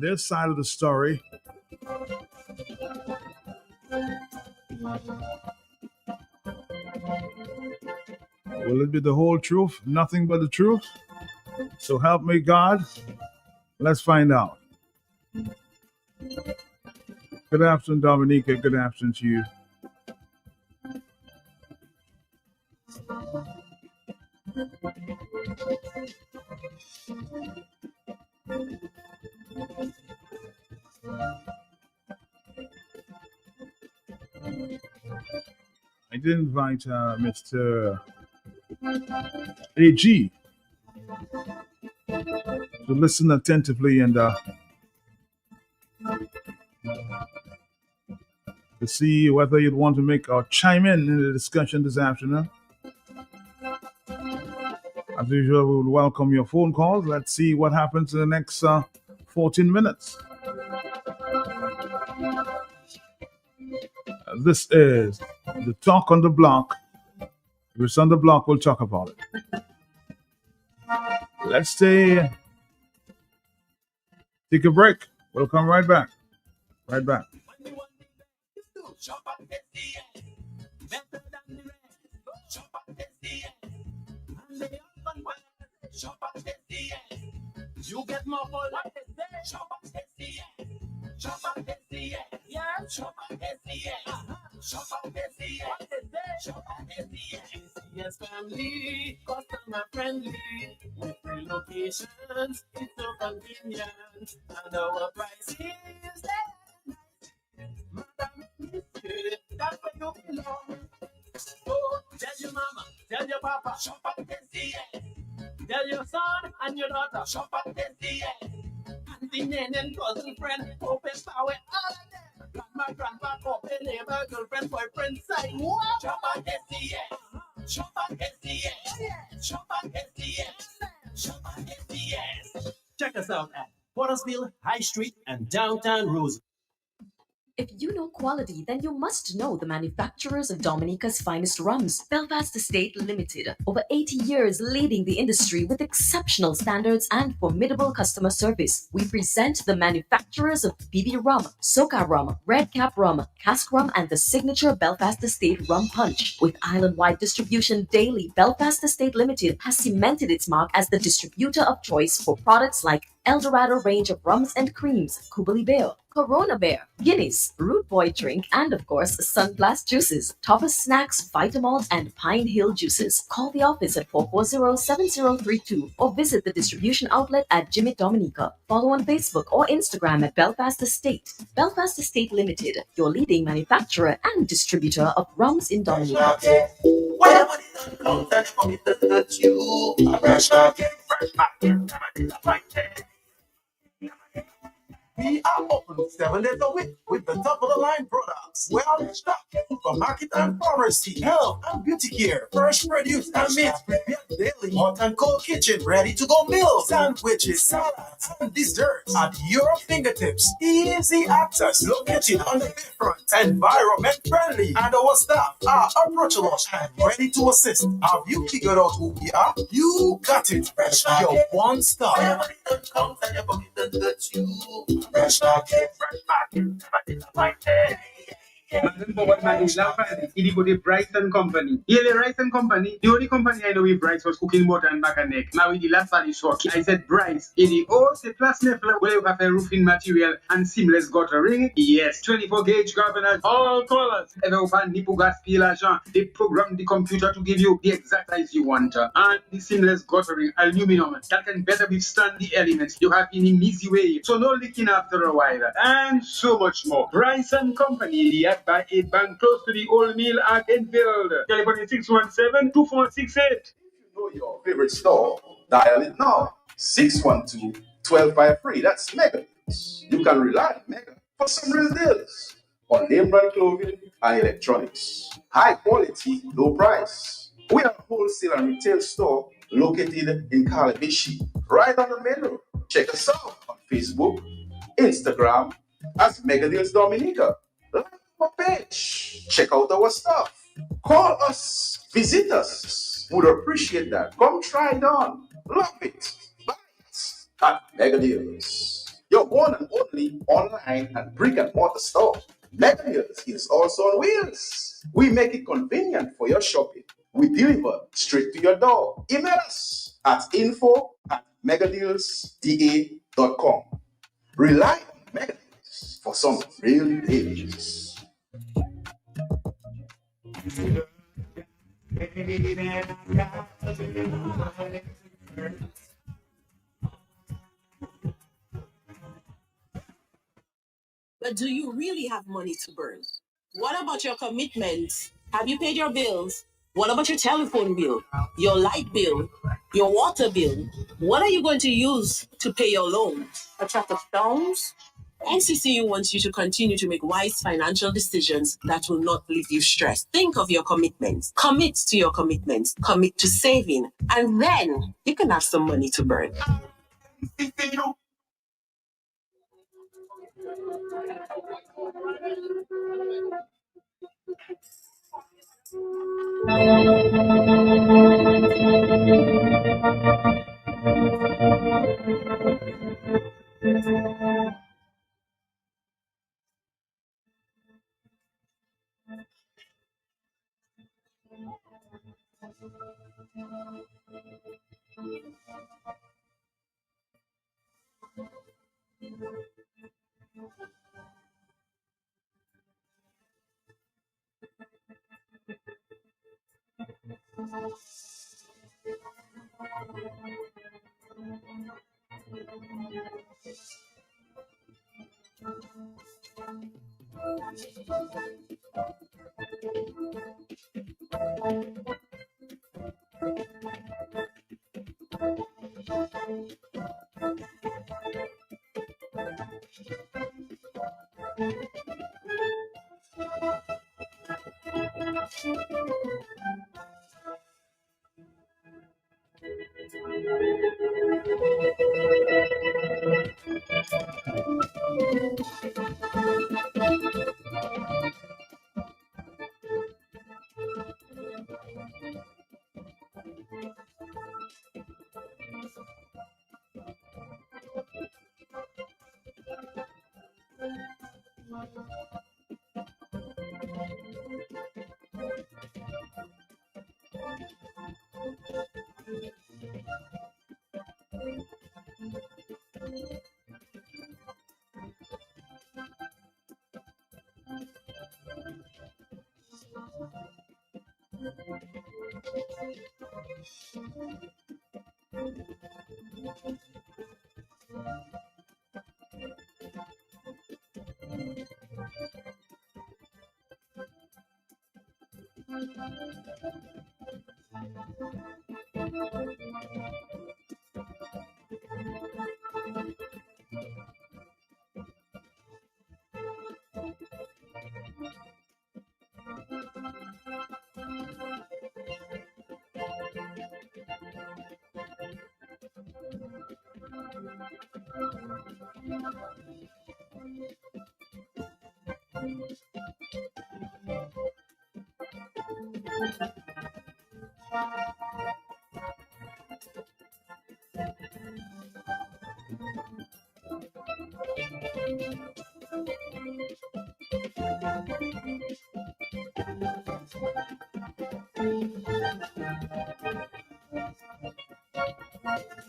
this side of the story. Will it be the whole truth, nothing but the truth? So help me God. Let's find out. Good afternoon, Dominica. Good afternoon to you. I did invite Mr. AG to listen attentively and to see whether you'd want to make or chime in the discussion this afternoon. As usual, we will welcome your phone calls. Let's see what happens in the next 14 minutes. This is the Talk on the Block. If it's on the block, we'll talk about it. Let's take a break. We'll come right back. Right back. You get more for life. Shop at SDA. Shop at SDA. Yeah. Shop at SDA. Shop at SDA. Shop at SDA. Yes, family, customer friendly. With free locations, it's so convenient. And our price is Madam, that's where you belong. Oh, tell your mama, tell your papa, shop at SDA. Tell your son and your daughter, shop at SDA. Auntie, nan, and cousin, friend, open power, all of them. Grandma, grandpa, couple, neighbor, girlfriend, boyfriend, side. What? Shop at SDA. Shop at SDA. Shop at SDA. Shop at SDA. Check us out at Pottersville, High Street, and downtown Rose. If you know quality, then you must know the manufacturers of Dominica's finest rums. Belfast Estate Limited, over 80 years leading the industry with exceptional standards and formidable customer service. We present the manufacturers of BB Rum, Soca Rum, Red Cap Rum, Cask Rum, and the signature Belfast Estate Rum Punch. With island-wide distribution daily, Belfast Estate Limited has cemented its mark as the distributor of choice for products like Eldorado range of rums and creams, Kubali Bear, Corona Bear, Guinness, Root Boy drink, and of course, Sunblast juices, Toppers snacks, Vitamalt, and Pine Hill juices. Call the office at 440-7032 or visit the distribution outlet at Jimmy Dominica. Follow on Facebook or Instagram at Belfast Estate. Belfast Estate Limited, your leading manufacturer and distributor of rums in Dominica. We are open 7 days a week with the top of the line products. Well stock, supermarket and pharmacy, health and beauty care, fresh produce and meat, prepared daily, hot and cold kitchen, ready to go meals, sandwiches, salads, and desserts at your fingertips. Easy access, located on the bayfront, environment friendly, and our staff are approachable and ready to assist. Have you figured out who we are? You got it. Fresh your one stop. Fresh market, the Bryson Company. Here the Bryson Company, the only company I know with Bryce was cooking butter and back and neck. Now with the last valley short, I said Bryce. In the old the plus level where you have a roofing material and seamless guttering. Yes, 24 gauge governors, all colors. Ever open nipple gas peel agent. They program the computer to give you the exact size you want. And the seamless guttering aluminum that can better withstand the elements you have in an easy way. So no leaking after a while. And so much more. Bryson Company, the by 8 bank close to the old mill at Enfield. Telephone 617-2468. If you know your favorite store, dial it now. 612-1253. That's Mega. You can rely on Mega for some real deals on name brand clothing and electronics. High quality, low price. We are a wholesale and retail store located in Calavishi, right on the main road. Check us out on Facebook, Instagram as Mega Deals Dominica. Like our page. Check out our stuff. Call us. Visit us. Would appreciate that. Come try it on. Love it. Buy it at Mega Deals. Yo, one and only online and brick and mortar store. Mega Deals is also on wheels. We make it convenient for your shopping. We deliver straight to your door. Email us at info@megadealsda.com. Rely on Mega Deals for some real deals. But do you really have money to burn? What about your commitments? Have you paid your bills? What about your telephone bill, your light bill, your water bill? What are you going to use to pay your loan? A truck of stones? NCCU wants you to continue to make wise financial decisions that will not leave you stressed. Think of your commitments. Commit to your commitments. Commit to saving. And then you can have some money to burn.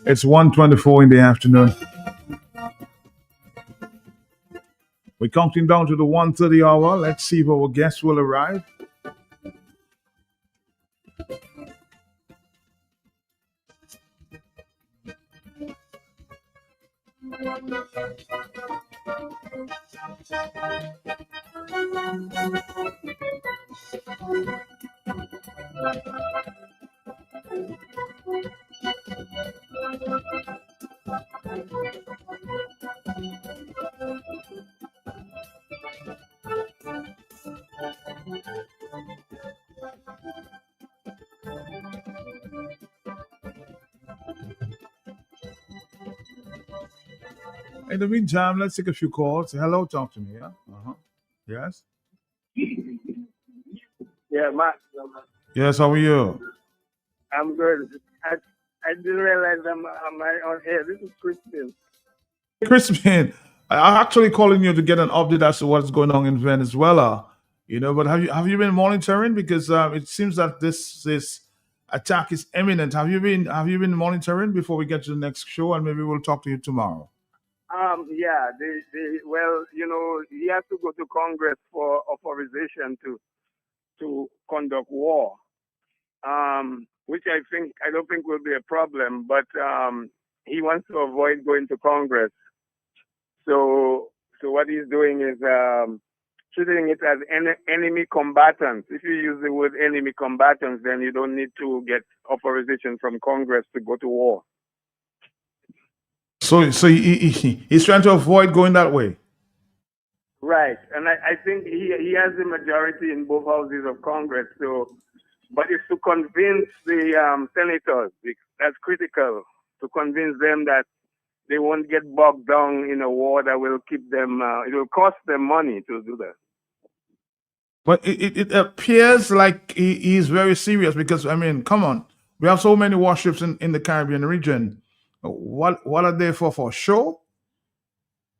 It's 1:24 in the afternoon. We're counting down to the 1:30 hour. Let's see if our guests will arrive. In the meantime, let's take a few calls. Hello, talk to me. Yeah. Yes. Yeah, Matt. Yes. How are you? I'm good. I didn't realize I'm on air. This is Crispin. Crispin. I'm actually calling you to get an update as to what's going on in Venezuela. But have you been monitoring because it seems that this attack is imminent. Have you been monitoring before we get to the next show, and maybe we'll talk to you tomorrow. Yeah, well, he has to go to Congress for authorization to conduct war. Which I don't think will be a problem, but he wants to avoid going to Congress. So what he's doing is treating it as enemy combatants. If you use the word enemy combatants, then you don't need to get authorization from Congress to go to war. So he's trying to avoid going that way. Right, and I think he has the majority in both houses of Congress. So, but it's to convince the senators. That's critical, to convince them that they won't get bogged down in a war that will keep them. It will cost them money to do that. But it appears like he's very serious because I mean, come on, we have so many warships in the Caribbean region. What are they for? For show?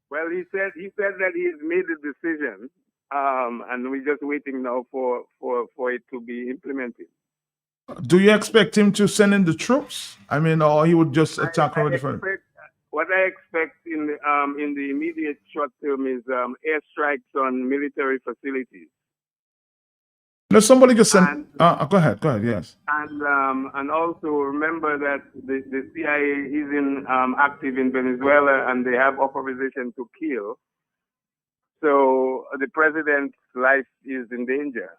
Well, he said that he's made the decision, and we're just waiting now for it to be implemented. Do you expect him to send in the troops? I mean, or he would just attack already first? What I expect in the immediate short term is airstrikes on military facilities. No, somebody just send. Go ahead. Yes. And also remember that the CIA is active in Venezuela, and they have authorization to kill. So the president's life is in danger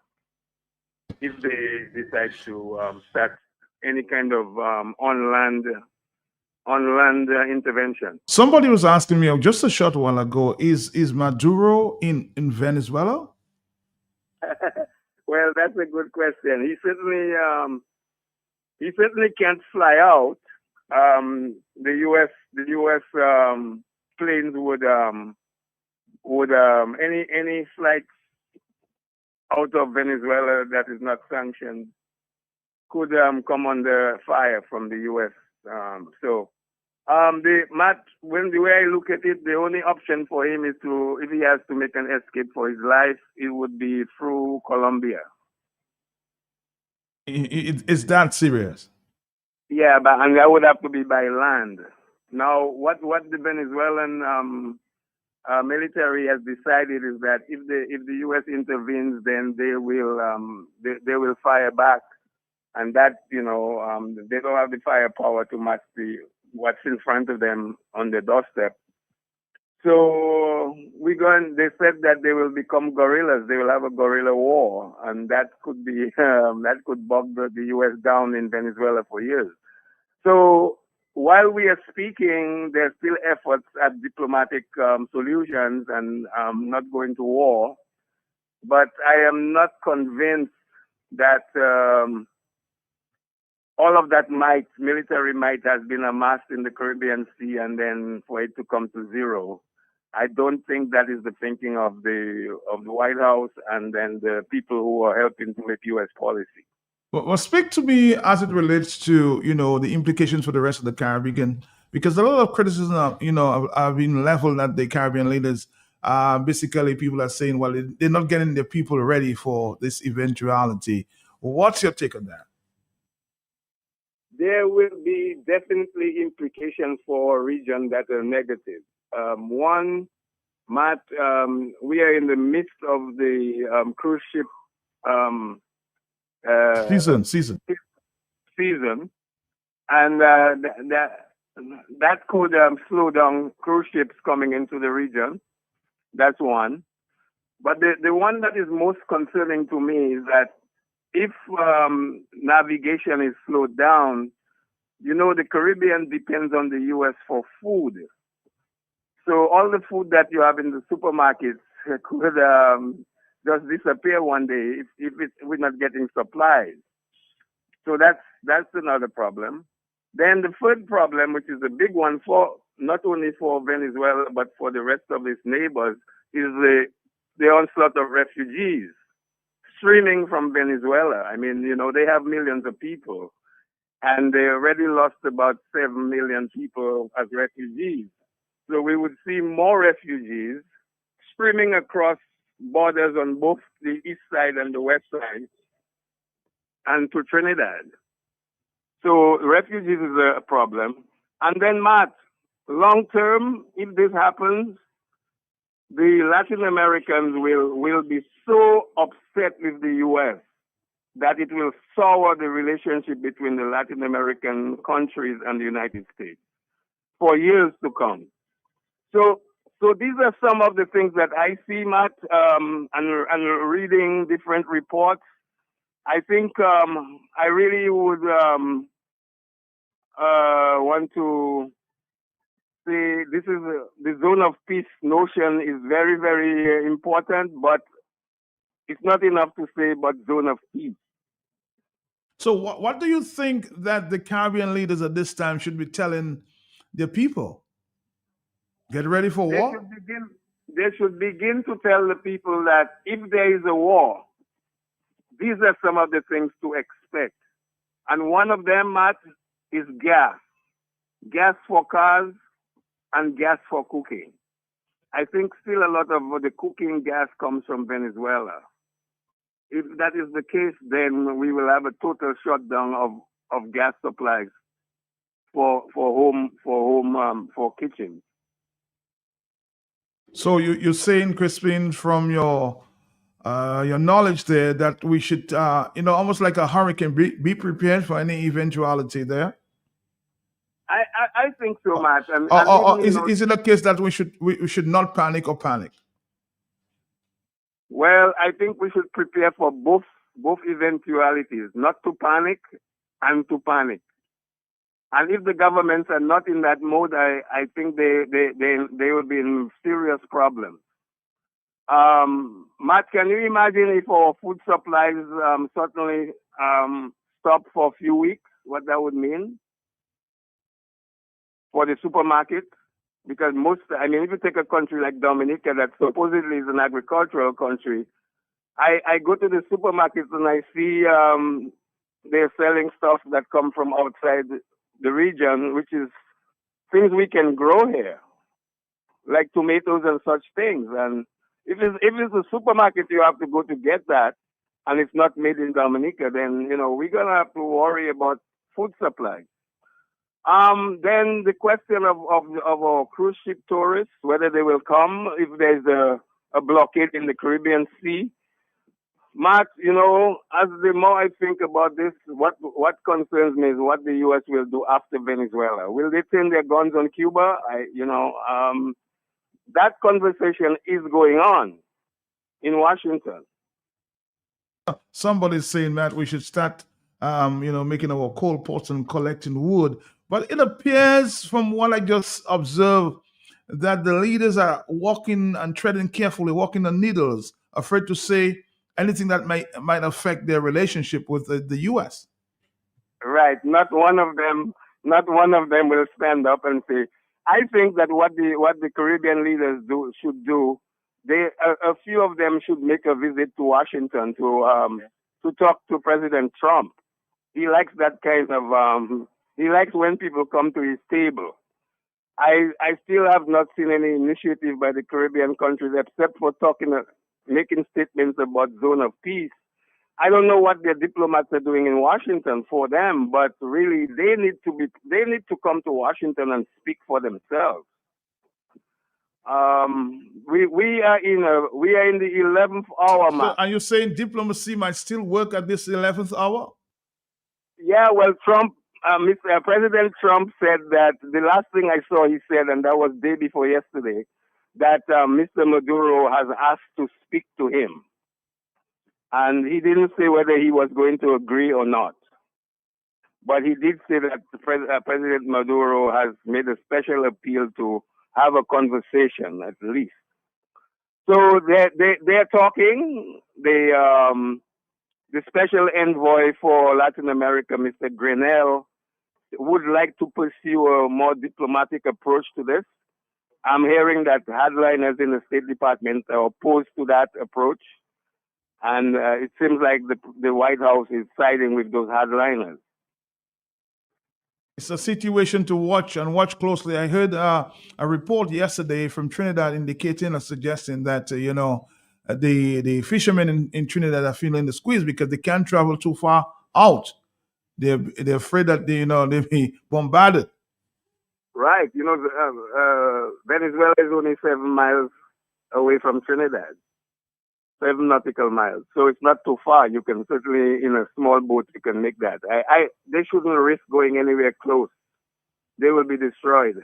if they decide to start any kind of on land intervention. Somebody was asking me just a short while ago: Is Maduro in Venezuela? Well, that's a good question. He certainly can't fly out. The U.S. Planes would any flights out of Venezuela that is not sanctioned could come under fire from the U.S. When the way I look at it, the only option for him is if he has to make an escape for his life, it would be through Colombia. It's that serious? Yeah, and that would have to be by land. Now, what the Venezuelan military has decided is that if the U.S. intervenes, then they will fire back, and that they don't have the firepower to match what's in front of them on the doorstep. So they said that they will become guerrillas. They will have a guerrilla war, and that could be that could bog the U.S. down in Venezuela for years. So while we are speaking, there's still efforts at diplomatic solutions and not going to war. But I am not convinced that all of that military might has been amassed in the Caribbean Sea, and then for it to come to zero. I don't think that is the thinking of the White House and then the people who are helping to make U.S. policy. Well, speak to me as it relates to the implications for the rest of the Caribbean, because a lot of criticism have been leveled at the Caribbean leaders. Basically, people are saying, well, they're not getting their people ready for this eventuality. What's your take on that? There will be definitely implications for a region that are negative. One, Matt, we are in the midst of the cruise ship season, and that could slow down cruise ships coming into the region. That's one. But the one that is most concerning to me is that if navigation is slowed down, the Caribbean depends on the U.S. for food. So all the food that you have in the supermarkets could just disappear one day if we're not getting supplies. So that's another problem. Then the third problem, which is a big one for not only for Venezuela but for the rest of its neighbors, is the onslaught of refugees streaming from Venezuela. I mean, they have millions of people, and they already lost about 7 million people as refugees. So we would see more refugees streaming across borders on both the east side and the west side and to Trinidad. So refugees is a problem. And then, Matt, long term, if this happens, the Latin Americans will be so upset with the U.S. that it will sour the relationship between the Latin American countries and the United States for years to come. So these are some of the things that I see, Matt, and reading different reports. I think I really would want to say this is the zone of peace notion is very, very important, but it's not enough to say but zone of peace. So, what do you think that the Caribbean leaders at this time should be telling their people? Get ready for They war? should begin to tell the people that if there is a war, these are some of the things to expect. And one of them, Matt, is gas. Gas for cars and gas for cooking. I think still a lot of the cooking gas comes from Venezuela. If that is the case, then we will have a total shutdown of gas supplies for kitchens. So you're saying, Crispin, from your knowledge there, that we should, almost like a hurricane, be prepared for any eventuality there. I think so, Matt. And Or even, is it a case that we should not panic or panic? well, I think we should prepare for both eventualities, not to panic and to panic. And if the governments are not in that mode, I think they will be in serious problems. Matt, can you imagine if our food supplies suddenly stop for a few weeks? What that would mean for the supermarket? Because if you take a country like Dominica that supposedly is an agricultural country, I go to the supermarkets and I see they're selling stuff that come from outside the region, which is things we can grow here, like tomatoes and such things. And if it's a supermarket you have to go to get that, and it's not made in Dominica, then we're gonna have to worry about food supply. Then the question of our cruise ship tourists, whether they will come if there's a blockade in the Caribbean Sea. Matt, as the more I think about this, what concerns me is what the U.S. will do after Venezuela. Will they turn their guns on Cuba? That conversation is going on in Washington. Somebody's saying that we should start, making our coal pots and collecting wood. But it appears, from what I just observed, that the leaders are walking and treading carefully, walking on needles, afraid to say anything that might affect their relationship with the U.S. Right. Not one of them will stand up and say. I think that what the Caribbean leaders should do, a few of them should make a visit to Washington to talk to President Trump. He likes that kind of he likes when people come to his table. I still have not seen any initiative by the Caribbean countries except for making statements about zone of peace. I don't know what their diplomats are doing in Washington for them, but really they need to come to Washington and speak for themselves. We are in the 11th hour, Matt. So are you saying diplomacy might still work at this 11th hour? Yeah, well, President Trump said that the last thing I saw, he said, and that was day before yesterday, that Mr. Maduro has asked to speak to him. And he didn't say whether he was going to agree or not. But he did say that President Maduro has made a special appeal to have a conversation, at least. So they're talking. The special envoy for Latin America, Mr. Grenell, would like to pursue a more diplomatic approach to this. I'm hearing that hardliners in the State Department are opposed to that approach. And it seems like the White House is siding with those hardliners. It's a situation to watch and watch closely. I heard a report yesterday from Trinidad indicating or suggesting that the fishermen in Trinidad are feeling the squeeze because they can't travel too far out. They're afraid that they'll be bombarded. Right. Venezuela is only 7 miles away from Trinidad, 7 nautical miles. So it's not too far. You can certainly, in a small boat, you can make that. They shouldn't risk going anywhere close. They will be destroyed.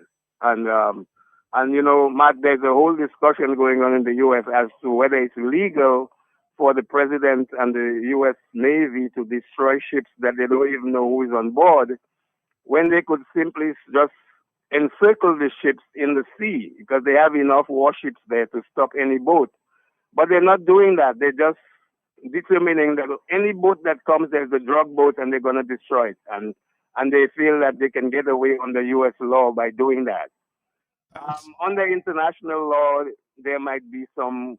And Matt, there's a whole discussion going on in the U.S. as to whether it's legal for the president and the U.S. Navy to destroy ships that they don't even know who is on board, when they could simply just encircle the ships in the sea because they have enough warships there to stop any boat. But they're not doing that. They're just determining that any boat that comes, there's a drug boat, and they're going to destroy it. And they feel that they can get away under U.S. law by doing that. Under international law, there might be some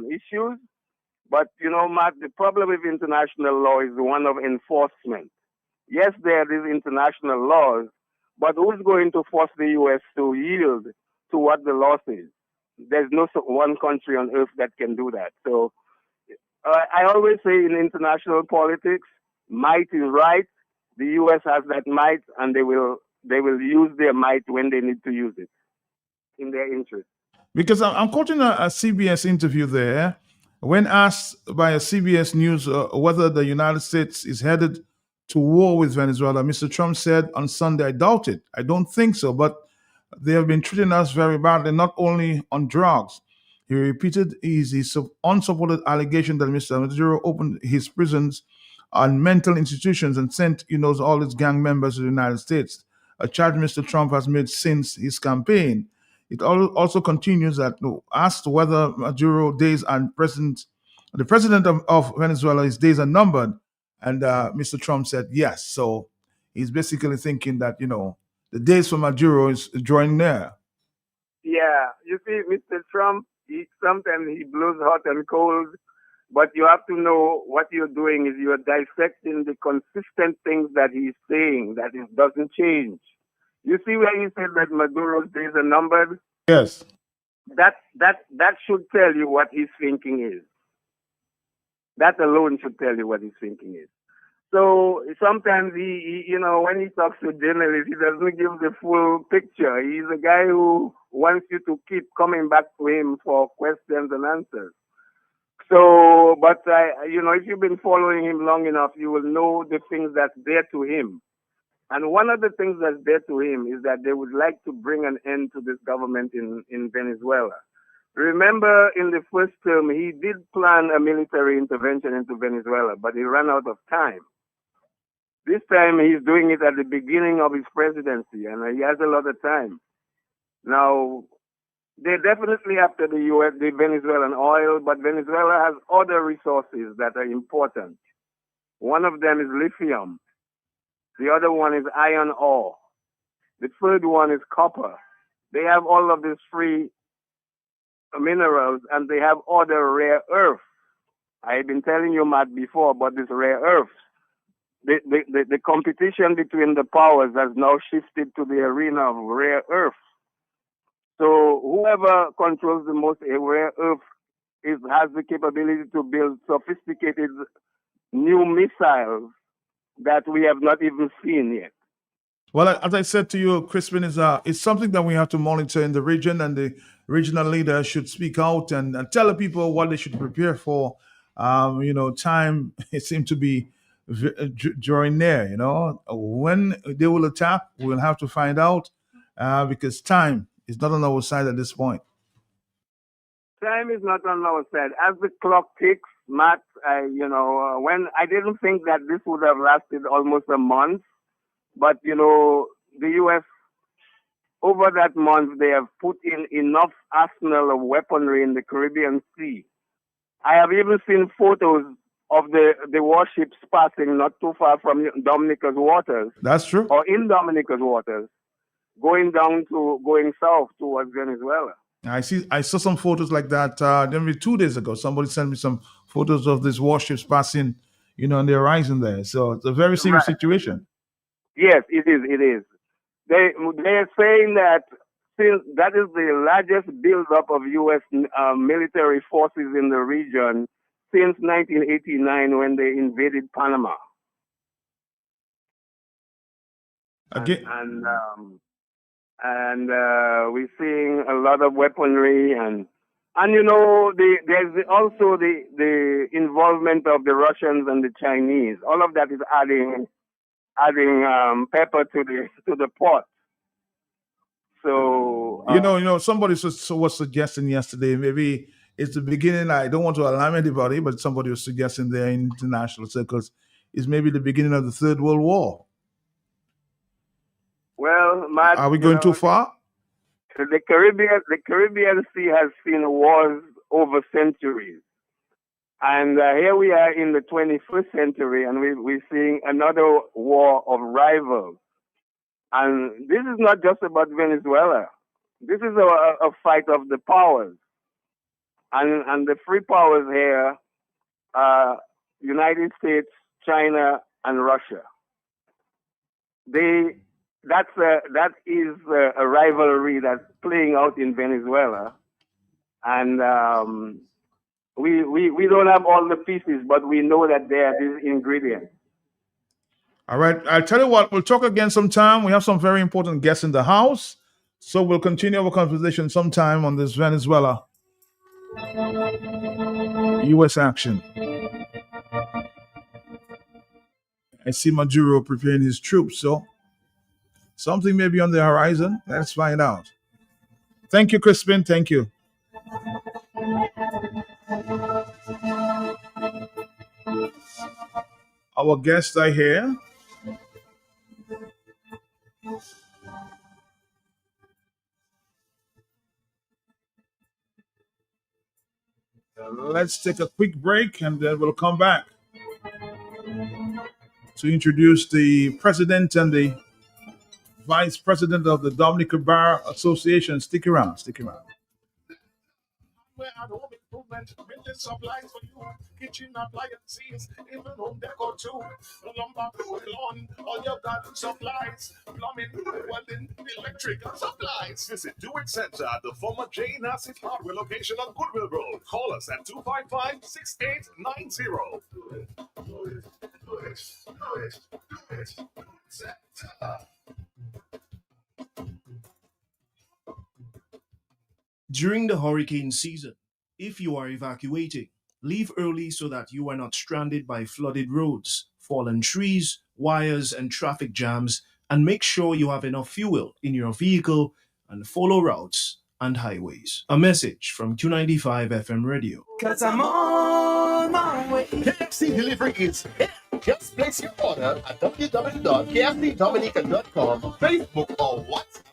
issues. But, Matt, the problem with international law is one of enforcement. Yes, there is international laws, but who's going to force the U.S. to yield to what the law says? There's no one country on earth that can do that. So I always say in international politics, might is right. The U.S. has that might, and they will use their might when they need to use it in their interest. Because I'm quoting a CBS interview there. When asked by a CBS News whether the United States is headed to war with Venezuela, Mr. Trump said on Sunday, "I doubt it. I don't think so, but they have been treating us very badly, not only on drugs." He repeated his unsupported allegation that Mr. Maduro opened his prisons and mental institutions and sent, all his gang members to the United States, a charge Mr. Trump has made since his campaign. It also continues that asked whether Maduro days and the president of Venezuela, his days are numbered, and Mr. Trump said yes. So he's basically thinking that the days for Maduro is drawing near. Yeah, you see, Mr. Trump, sometimes he blows hot and cold, but you have to know what you're doing is you're dissecting the consistent things that he's saying, that it doesn't change. You see where he said that Maduro's days are numbered? Yes. That should tell you what his thinking is. That alone should tell you what his thinking is. So sometimes he when he talks to journalists, he doesn't give the full picture. He's a guy who wants you to keep coming back to him for questions and answers. So, but if you've been following him long enough, you will know the things that's there to him. And one of the things that's there to him is that they would like to bring an end to this government in Venezuela. Remember, in the first term, he did plan a military intervention into Venezuela, but he ran out of time. This time, he's doing it at the beginning of his presidency, and he has a lot of time. Now, they're definitely after the U.S., the Venezuelan oil, but Venezuela has other resources that are important. One of them is lithium. The other one is iron ore. The third one is copper. They have all of these free minerals, and they have other rare earths. I've been telling you, Matt, before about these rare earths. The competition between the powers has now shifted to the arena of rare earths. So whoever controls the most rare earth has the capability to build sophisticated new missiles that we have not even seen yet. Well, as I said to you, Crispin, it's something that we have to monitor in the region, and the regional leaders should speak out and tell the people what they should prepare for. Time it seems to be drawing near. When they will attack, we'll have to find out because time is not on our side at this point. Time is not on our side. As the clock ticks, Matt, when I didn't think that this would have lasted almost a month, but the U.S. over that month they have put in enough arsenal of weaponry in the Caribbean Sea. I have even seen photos of the warships passing not too far from Dominica's waters. That's true. Or in Dominica's waters, going south towards Venezuela. I saw some photos like that maybe 2 days ago. Somebody sent me some photos of these warships passing, on the horizon there. So it's a very serious situation. Yes, it is. It is. They're saying that since that is the largest buildup of U.S. Military forces in the region since 1989 when they invaded Panama. Again, We're seeing a lot of weaponry and you know there's also the involvement of the Russians and the Chinese. All of that is adding pepper to the pot. So somebody was suggesting yesterday, maybe it's the beginning. I don't want to alarm anybody, but somebody was suggesting there in international circles is maybe the beginning of the Third World War. Well, Matt, are we going too far? The Caribbean Sea has seen wars over centuries. And here we are in the 21st century, and we're seeing another war of rivals. And this is not just about Venezuela. This is a fight of the powers. And the free powers here are United States, China, and Russia. That is a rivalry that's playing out in Venezuela. And we don't have all the pieces, but we know that there are these ingredients. All right. I'll tell you what, we'll talk again sometime. We have some very important guests in the house. So we'll continue our conversation sometime on this Venezuela U.S. action. I see Maduro preparing his troops, so something may be on the horizon. Let's find out. Thank you, Crispin. Thank you. Our guests are here. Let's take a quick break and then we'll come back to introduce the president and the vice president of the Dominican Bar Association. Stick around. Stick around. Where at home improvement, building supplies for you, kitchen appliances, even home decor too. Lumber, lawn, all your garden supplies, plumbing, welding, electrical supplies. Visit Do It Center at the former J. Nassif Hardware location on Goodwill Road. Call us at 255-6890. Do it. Center. During the hurricane season, if you are evacuating, leave early so that you are not stranded by flooded roads, fallen trees, wires, and traffic jams, and make sure you have enough fuel in your vehicle and follow routes and highways. A message from Q95 FM Radio. 'Cause I'm on my way. KFC delivery is here. Just place your order at www.kfcdominica.com, Facebook, or WhatsApp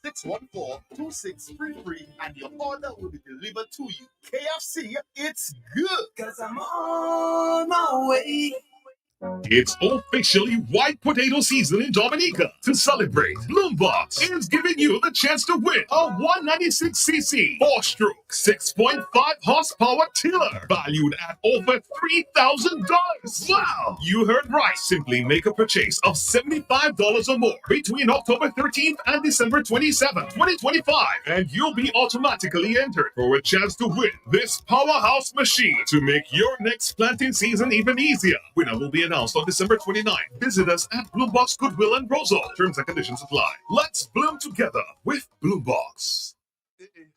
614-2633, and your order will be delivered to you. KFC, it's good. 'Cause I'm on my way. It's officially white potato season in Dominica. To celebrate, Bloombox is giving you the chance to win a 196cc 4-stroke 6.5 horsepower tiller valued at over $3,000. Wow! You heard right. Simply make a purchase of $75 or more between October 13th and December 27th, 2025, and you'll be automatically entered for a chance to win this powerhouse machine to make your next planting season even easier. Winner will be announced on December 29th. Visit us at Bloombox, Goodwill, and Roseau. Terms and conditions apply. Let's bloom together with Bloombox.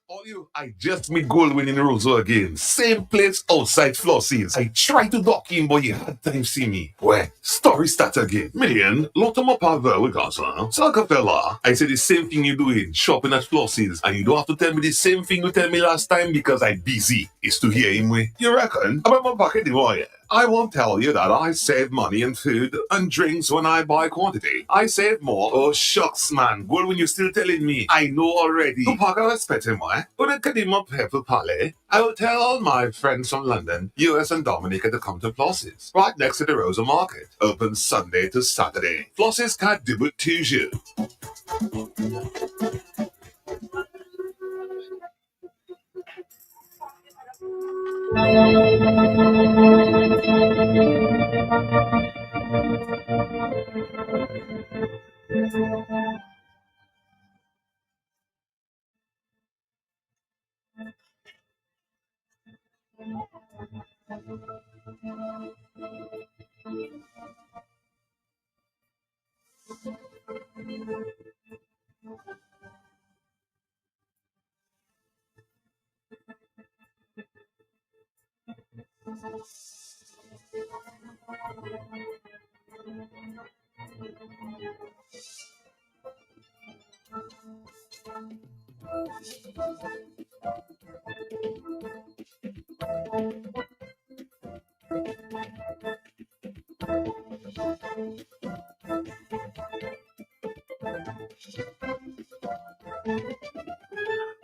All you, I just meet Goldwyn in Roseau again. Same place outside Flossies. I tried to dock in, but you had time to see me. Well, story start again. Million, longtemps pas vu with us, huh? Fella, I said the same thing you doing, shopping at Flossies, and you don't have to tell me the same thing you tell me last time because I'm busy. It's to hear him way. You reckon? About my pocket, boy. I won't tell you that I save money in food and drinks when I buy quantity. I save more. Oh, shucks, man. Well, when you're still telling me, I know already. To park I respect him, why? But it can up Pepper Palais. I will tell all my friends from London, US, and Dominica to come to Floss's, right next to the Rosa Market. Open Sunday to Saturday. Floss's can't do it to you.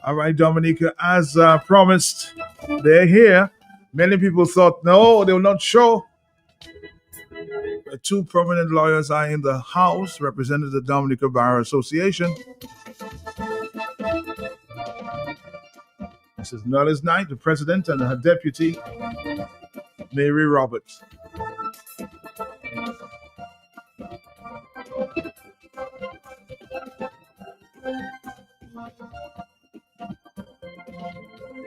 All right, Dominica, as promised, they're here. Many people thought, no, they will not show. Two prominent lawyers are in the House representing the Dominica Bar Association. This is Nullis Knight, the president, and her deputy, Mary Roberts.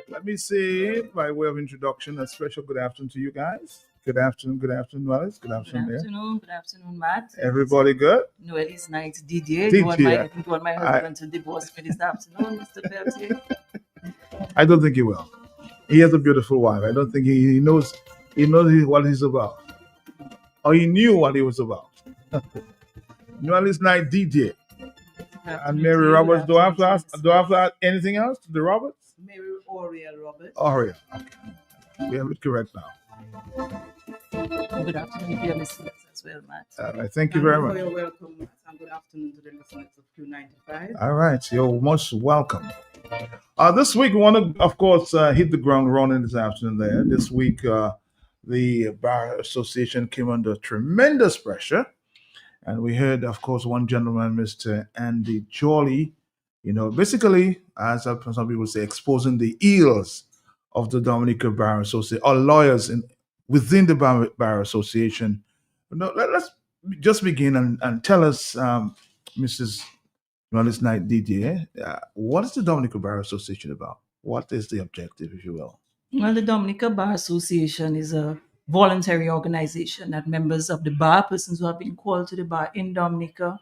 Let me say, by way of introduction, a special good afternoon to you guys. Good afternoon, Nullis. Good afternoon, there. Good afternoon, Matt. Everybody good? Noel's night, Didier. Didier. I think you want my husband to divorce me this afternoon, Mr. Peltier. I don't think he will. He has a beautiful wife. I don't think he knows what he's about. Or he knew what he was about. Nullis Night DJ. And Mary Roberts. Do I have to ask anything else to the Roberts? Mary Oriel Roberts. Oriel. Okay. We have it correct now. Good afternoon to your listeners as well, Matt. All right. Thank you very much. You're welcome, Matt. And good afternoon to the listeners of Q95. All right. You're most welcome. This week, we want to, of course, hit the ground running this afternoon there. This week, the Bar Association came under tremendous pressure. And we heard, of course, one gentleman, Mr. Andy Jolly, basically, as some people say, exposing the ills of the Dominica Bar Association, or lawyers within the Bar Association. Let's just begin and tell us, Mrs. Nullis Knight DJ, what is the Dominica Bar Association about? What is the objective, if you will? Well, the Dominica Bar Association is a voluntary organization that members of the bar, persons who have been called to the bar in Dominica,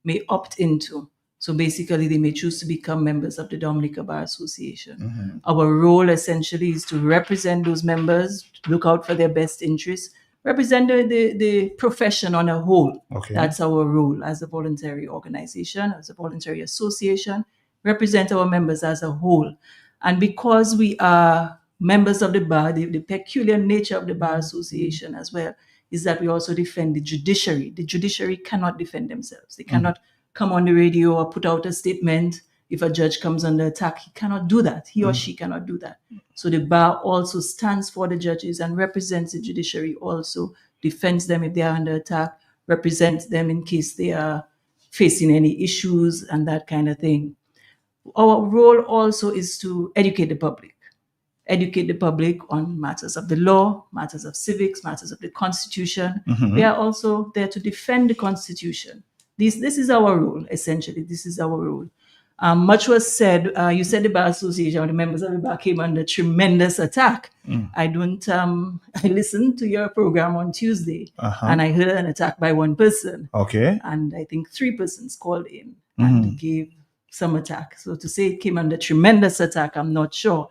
may opt into. So basically, they may choose to become members of the Dominica Bar Association. Mm-hmm. Our role essentially is to represent those members, look out for their best interests, represent the profession on a whole. Okay. That's our role as a voluntary organization, as a voluntary association, represent our members as a whole. And because we are members of the bar, the peculiar nature of the Bar Association as well is that we also defend the judiciary. The judiciary cannot defend themselves. They cannot come on the radio or put out a statement. If a judge comes under attack, he cannot do that. He or she cannot do that. So the bar also stands for the judges and represents the judiciary also, defends them if they are under attack, represents them in case they are facing any issues and that kind of thing. Our role also is to educate the public on matters of the law, matters of civics, matters of the Constitution. Mm-hmm. We are also there to defend the Constitution. This is our role, essentially. This is our role. Much was said. You said the Bar Association, or the members of the bar came under tremendous attack. I listened to your program on Tuesday, and I heard an attack by one person. Okay. And I think 3 persons called in and gave some attack. So to say it came under tremendous attack, I'm not sure.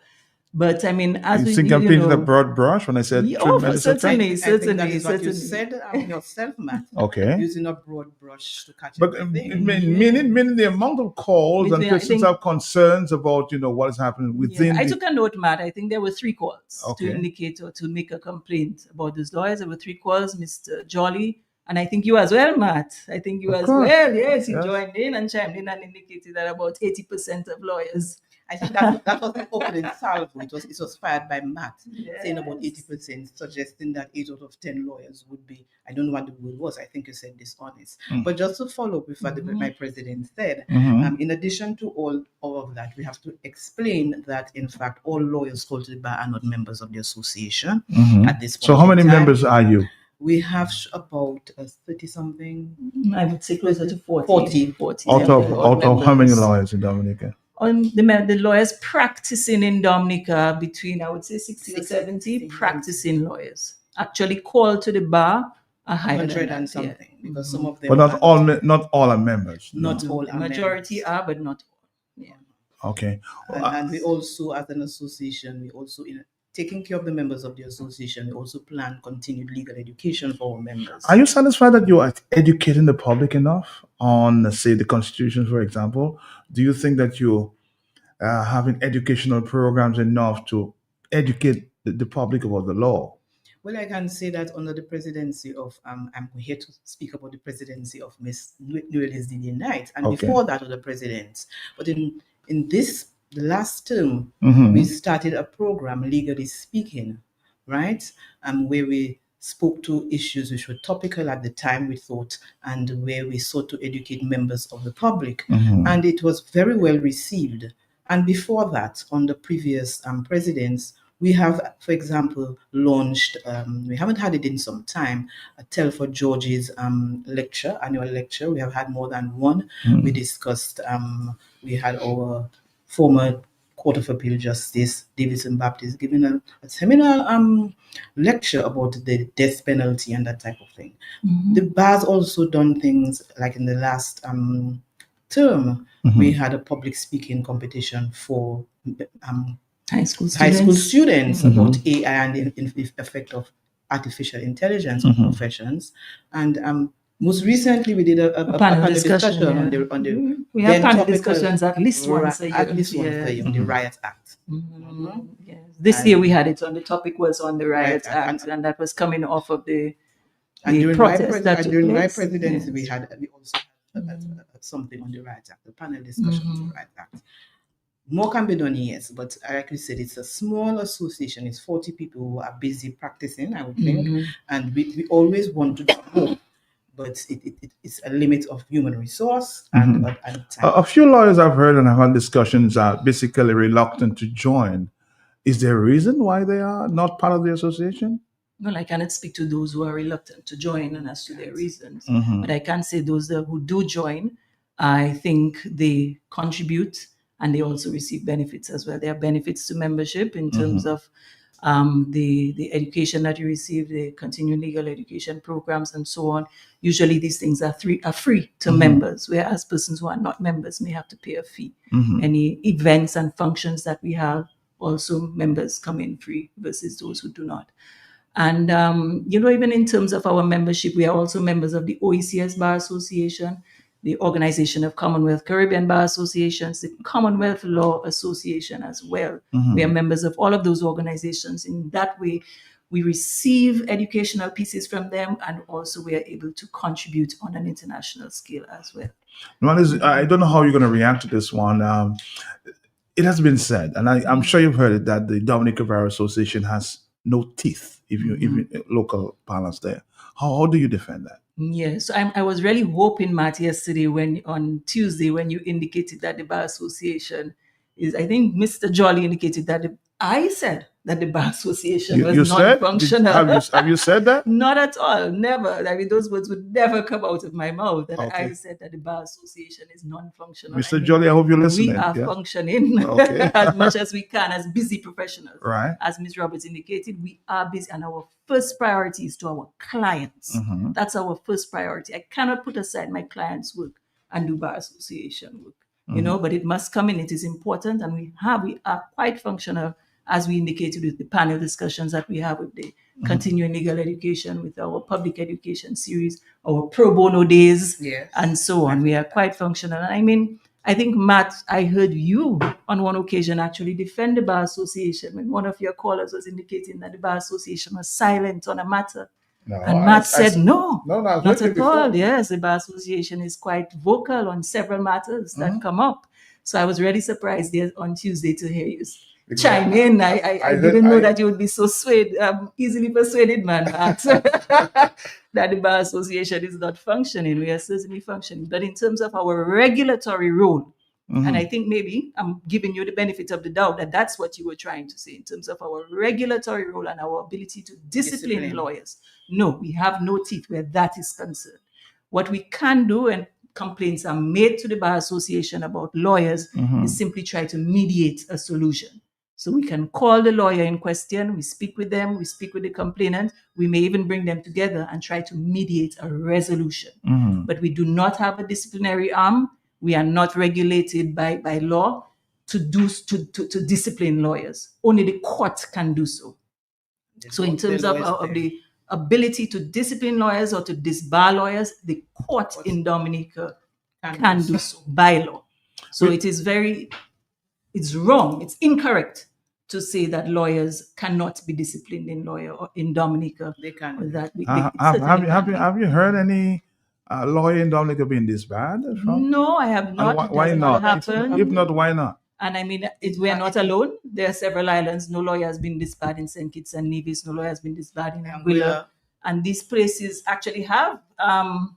But I mean, as you think I'm painting a broad brush when I said tremendous certainly, attack? certainly, that is what you certainly. said yourself, Matt. Okay. Using a broad brush to catch But everything. meaning the amount of calls and I persons think- have concerns about what is happening within. I the, took a note, Matt. I think there were 3 calls Okay. to indicate or to make a complaint about those lawyers. There were 3 calls, Mr. Jolly, and I think you as well, Matt. I think you Of as course. well. Yes, he Yes. joined in and chimed in and indicated that about 80% of lawyers. I think that was the opening salvo. It was fired by Matt, saying about Yes. 80%, suggesting that 8 out of 10 lawyers would be, I don't know what the word was, I think you said dishonest. But just to follow up with what my president said, in addition to all of that, we have to explain that, in fact, all lawyers called to the bar are not members of the association at this point. So how many in time. members are you? We have about 30-something. I would say closer to 40. 40. 40 Out of how many members. lawyers in Dominica? the lawyers practicing in Dominica between, I would say, 60 or 70 practicing lawyers actually called to the bar are higher than 100 that, and something, because some of them But not all are members. not No. all The are majority members. are, but not all. Yeah. Okay. And we also, as an association, we also, in taking care of the members of the association, we also plan continued legal education for our members. Are you satisfied that you are educating the public enough on, say, the Constitution, for example? Do you think that you are having educational programs enough to educate the public about the law? Well, I can say that under the presidency of, I'm here to speak about the presidency of Miss Noelis Didier Knight, and Okay. before that, other presidents. But in the last term, Mhm. we started a program, Legally Speaking, right? Where we spoke to issues which were topical at the time, we thought, and where we sought to educate members of the public. Mhm. And it was very well received. And before that, under previous presidents, we have, for example, launched, we haven't had it in some time, a Telford George's annual lecture. We have had more than one. Mm. We discussed, we had our former Court of Appeal Justice, Davidson Baptist, giving a seminar lecture about the death penalty and that type of thing. Mhm. The bar's also done things like in the last term, Mhm. we had a public speaking competition for High school students Mhm. about AI and the effect of artificial intelligence on Mhm. professions. And most recently, we did a panel discussion yeah. on the We have then panel topical- discussions at least once a year. At least once a year on the Mhm. Riot Act. Mhm. Yes. This And- year we had it on, the topic was on the Riot Riot Act, Act, and that was coming off of the And during protest that took my place. presidency, we Yes. we also had something on the Riot Act, the panel discussion on the Riot Act. More can be done, yes, but like we said, it's a small association. It's 40 people who are busy practicing, I would think, Mhm. and we always want to do more, but it's a limit of human resource and time. A few lawyers I've heard and have had discussions are basically reluctant to join. Is there a reason why they are not part of the association? Well, I cannot speak to those who are reluctant to join and as to their reasons, Mhm. but I can say those who do join, I think they contribute and they also receive benefits as well. There are benefits to membership in terms of the education that you receive, the continuing legal education programs, and so on. Usually, these things are free to members, whereas persons who are not members may have to pay a fee. Mhm. Any events and functions that we have, also members come in free versus those who do not. And even in terms of our membership, we are also members of the OECS Bar Association, the Organization of Commonwealth Caribbean Bar Associations, the Commonwealth Law Association as well. Mhm. We are members of all of those organizations. In that way, we receive educational pieces from them, and also we are able to contribute on an international scale as well. One is, I don't know how you're going to react to this one. It has been said, and I'm sure you've heard it, that the Dominica Bar Association has no teeth, if you local parlance there. How do you defend that? Yes, so I was really hoping, Matt, yesterday on Tuesday when you indicated that the Bar Association is, I think Mr. Jolly indicated that I said that the Bar Association was You said? non-functional. Have you said that? Not at all, never. I mean, those words would never come out of my mouth. That Okay. I said that the Bar Association is non-functional. Mr. Jolly, I hope you're listening. We are yeah? functioning Okay. as much as we can as busy professionals. Right. As Ms. Roberts indicated, we are busy, and our first priority is to our clients. Mhm. That's our first priority. I cannot put aside my clients' work and do Bar Association work, but it must come in. It is important, and we are quite functional, as we indicated with the panel discussions that we have with the continuing legal education, with our public education series, our pro bono days, Yes. and so on. We are quite functional. And I mean, I think, Matt, I heard you on one occasion actually defend the Bar Association when one of your callers was indicating that the Bar Association was silent on a matter. No, And Matt said, no, I've not heard you at before. all. Yes, the Bar Association is quite vocal on several matters that come up. So I was really surprised there on Tuesday to hear you chime in. I didn't know that you would be so easily persuaded, man, Matt, that the Bar Association is not functioning. We are certainly functioning. But in terms of our regulatory role, and I think maybe I'm giving you the benefit of the doubt that that's what you were trying to say in terms of our regulatory role and our ability to discipline lawyers. No, we have no teeth where that is concerned. What we can do and complaints are made to the Bar Association about lawyers, is simply try to mediate a solution. So we can call the lawyer in question, we speak with them, we speak with the complainant, we may even bring them together and try to mediate a resolution. But we do not have a disciplinary arm. We are not regulated by law to discipline lawyers. Only the court can do so. So in terms of the ability to discipline lawyers or to disbar lawyers, the court in Dominica can do so by law. So it's wrong, it's incorrect to say that lawyers cannot be disciplined in Dominica. They can. Have you heard any lawyer in Dominica being disbarred? No, I have not. Why not? Happen. If not, why not? And I mean, we are not alone. There are several islands. No lawyer has been disbarred in St. Kitts and Nevis. No lawyer has been disbarred in Anguilla. And these places actually have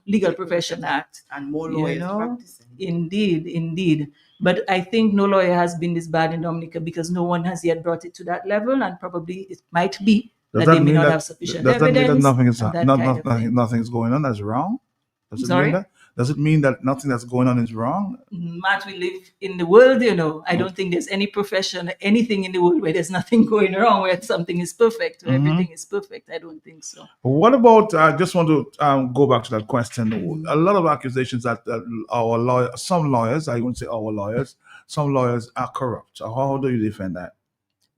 Legal Profession Act. And more lawyers practicing. Indeed. But I think no lawyer has been disbarred in Dominica because no one has yet brought it to that level. And probably it might be that they may not have sufficient evidence. Does that mean that nothing is going on that's wrong? Does it mean that nothing that's going on is wrong? Matt, we live in the world, I don't think there's any profession, anything in the world where there's nothing going wrong, where something is perfect, where everything is perfect. I don't think so. What about, I just want to go back to that question. A lot of accusations that some lawyers, I wouldn't say our lawyers, some lawyers are corrupt. How do you defend that?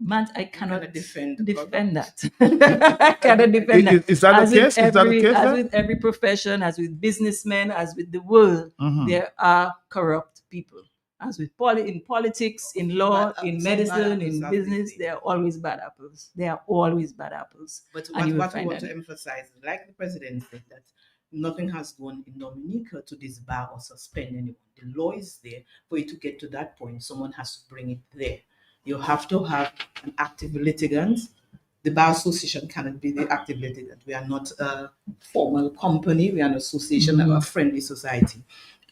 Man, I cannot defend that. I cannot defend that. Is that the case? As with every profession, as with businessmen, as with the world, there are corrupt people. As with in politics, in law, in medicine, in business, there are always bad apples. There are always bad apples. But what we want to emphasize, like the president said, that nothing has gone in Dominica to disbar or suspend anyone. The law is there. For you to get to that point, someone has to bring it there. You have to have an active litigant. The Bar Association cannot be the active litigant. We are not a formal company. We are an association of a friendly society.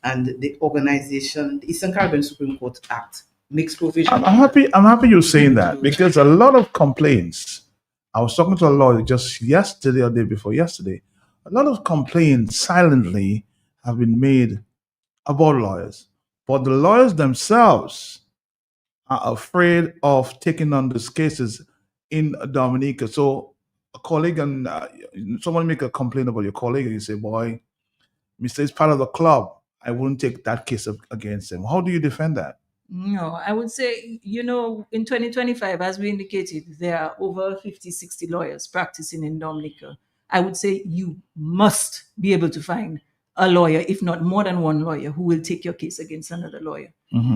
And the organization, the Eastern Caribbean Supreme Court Act, makes provision. I'm happy you're saying that, because a lot of complaints, I was talking to a lawyer just yesterday or day before yesterday, a lot of complaints silently have been made about lawyers. But the lawyers themselves are afraid of taking on these cases in Dominica. So a colleague and someone make a complaint about your colleague and you say, boy, Mr. is part of the club. I wouldn't take that case against him. How do you defend that? No, I would say, in 2025, as we indicated, there are over 50, 60 lawyers practicing in Dominica. I would say you must be able to find a lawyer, if not more than one lawyer, who will take your case against another lawyer.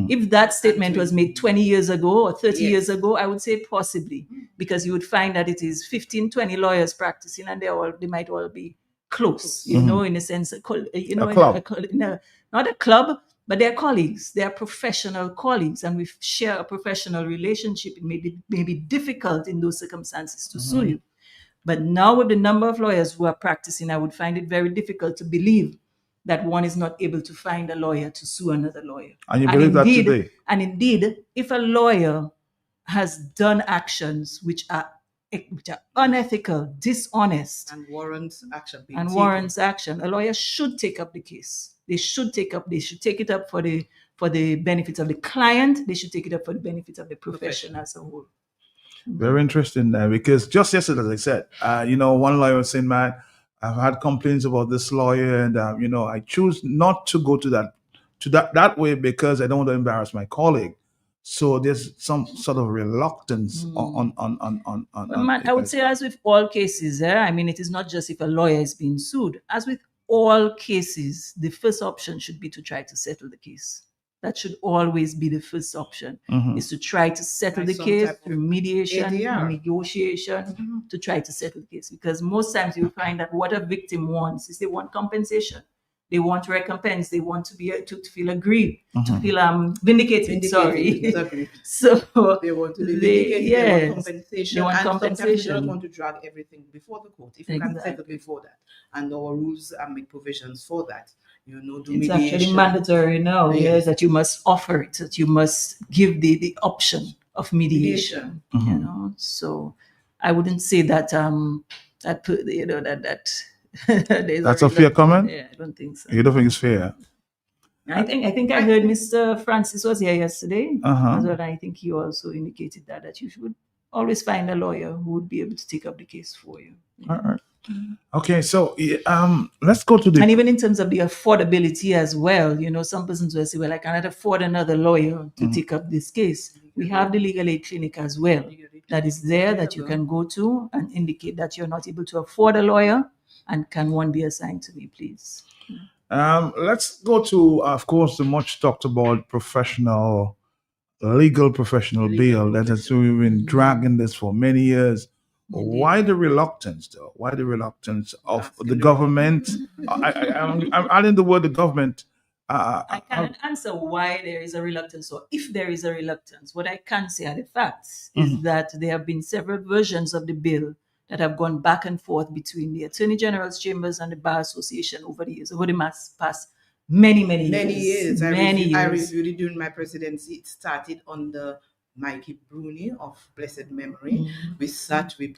If that statement was made 20 years ago or 30 years ago, I would say possibly, because you would find that it is 15, 20 lawyers practicing, and they might all be close, in a sense, not a club, but they're colleagues. They are professional colleagues, and we share a professional relationship. It may be difficult in those circumstances to sue you. But now with the number of lawyers who are practicing, I would find it very difficult to believe that one is not able to find a lawyer to sue another lawyer. And you believe that today? And indeed, if a lawyer has done actions which are unethical, dishonest, and warrants action, a lawyer should take up the case. They should take it up for the benefit of the client. They should take it up for the benefit of the profession as a whole. Very interesting there, because just yesterday, as I said, one lawyer was saying, man, I've had complaints about this lawyer, and I choose not to go to that way because I don't want to embarrass my colleague. So there's some sort of reluctance on. I would say, as with all cases, it is not just if a lawyer is being sued. As with all cases, the first option should be to try to settle the case. That should always be the first option, is to try to settle the case through mediation, negotiation, to try to settle the case. Because most times you find that what a victim wants is they want compensation. They want recompense. They want to feel aggrieved, to feel vindicated. Sorry. So they want to be vindicated. They want compensation. They want compensation. Sometimes they don't want to drag everything before the court. If you can settle before that, and our rules make provisions for that. Do it's mediation. Actually mandatory now. Yes, that you must offer it. That you must give the option of mediation. So I wouldn't say that that's a fair comment? Yeah, I don't think so. You don't think it's fair? I think I heard Mr. Francis was here yesterday Uh-huh. as well. I think he also indicated that you should always find a lawyer who would be able to take up the case for you. All right. Okay, so let's go to the. And even in terms of the affordability as well, some persons will say, well, I cannot afford another lawyer to take up this case. We have the legal aid clinic as well that is there that you can go to and indicate that you're not able to afford a lawyer, and can one be assigned to me, please? Let's go to, of course, the much talked about legal professional bill that has been dragging this for many years. Why the reluctance, though? Why the reluctance of the government? I'm adding the word the government. I cannot answer why there is a reluctance, or if there is a reluctance. What I can say are the facts is that there have been several versions of the bill that have gone back and forth between the Attorney General's chambers and the Bar Association over the years, over the past many years. I reviewed it during my presidency. It started under Mikey Bruni of blessed memory. We sat, we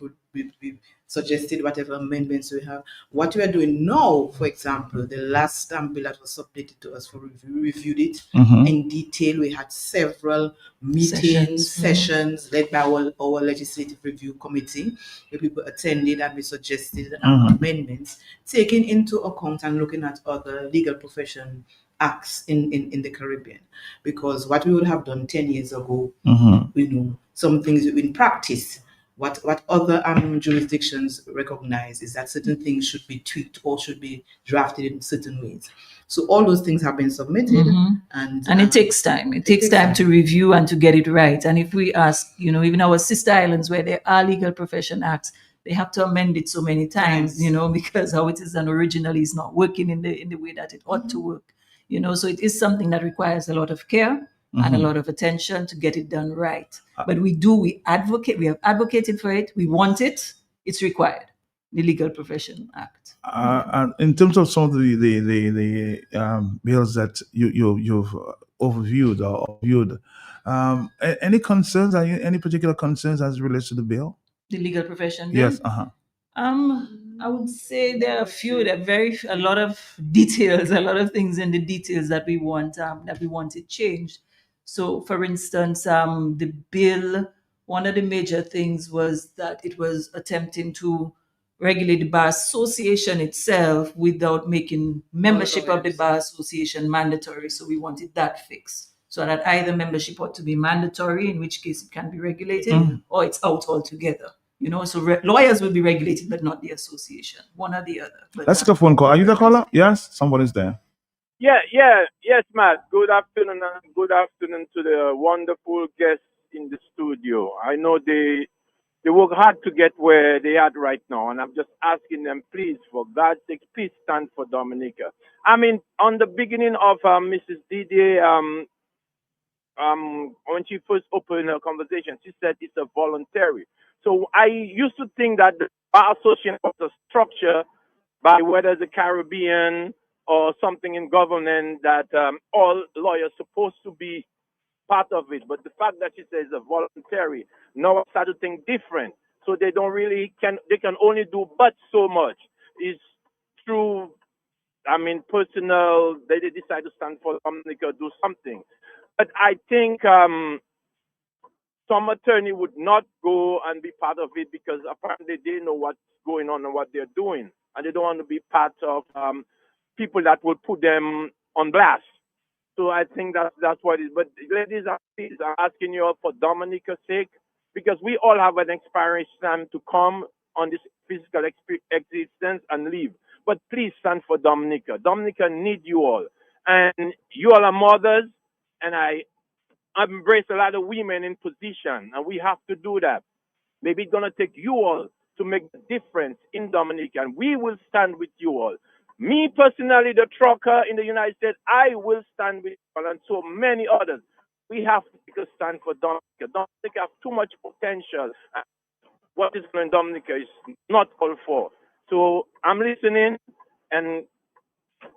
suggested whatever amendments we have. What we are doing now, for example, the last bill that was submitted to us for review, we reviewed it in detail. We had several meetings, sessions led by our legislative review committee, where people attended and we suggested amendments, taking into account and looking at other legal profession acts in the Caribbean. Because what we would have done 10 years ago, some things in practice, what other jurisdictions recognize is that certain things should be tweaked or should be drafted in certain ways. So all those things have been submitted, and it takes time. It takes time to review and to get it right. And if we ask, even our sister islands where there are legal profession acts, they have to amend it so many times, because how it is done originally is not working in the way that it ought to work. So it is something that requires a lot of care and a lot of attention to get it done right. But we have advocated for it. We want it. It's required. The Legal Profession Act. And in terms of some of the bills that you've overviewed or viewed, any concerns? Any particular concerns as it relates to the bill? The Legal Profession Bill? Yes. I would say there are a few. There are a lot of details, a lot of things in the details that we wanted changed. So, for instance, the bill, one of the major things was that it was attempting to regulate the Bar Association itself without making membership of the Bar Association mandatory. So we wanted that fixed, so that either membership ought to be mandatory, in which case it can be regulated, or it's out altogether. So lawyers will be regulated, but not the association, one or the other. But let's take a phone call. Are you the caller? Yes, somebody's there. Yes, Matt. Good afternoon, and good afternoon to the wonderful guests in the studio. I know they work hard to get where they are right now, and I'm just asking them, please, for God's sake, please stand for Dominica. I mean, on the beginning of Mrs. Didier, when she first opened her conversation, she said it's a voluntary. So I used to think that the Bar Association was a structure by whether the Caribbean or something in government that all lawyers supposed to be part of it. But the fact that she says a voluntary, now I start to think different. So they can only do but so much. It's through, personal, they decide to stand for Dominica, do something. But I think some attorney would not go and be part of it because apparently they know what's going on and what they're doing. And they don't want to be part of people that will put them on blast. So I think that's what it is. But ladies and please, I'm asking you all for Dominica's sake, because we all have an expiration time to come on this physical existence and leave. But please stand for Dominica. Dominica need you all. And you all are mothers, and I embrace a lot of women in position, and we have to do that. Maybe it's going to take you all to make the difference in Dominica, and we will stand with you all. Me personally, the trucker in the United States, I will stand with you all, and so many others. We have to take a stand for Dominica. Dominica has too much potential. What is going on in Dominica is not called for. So I'm listening, and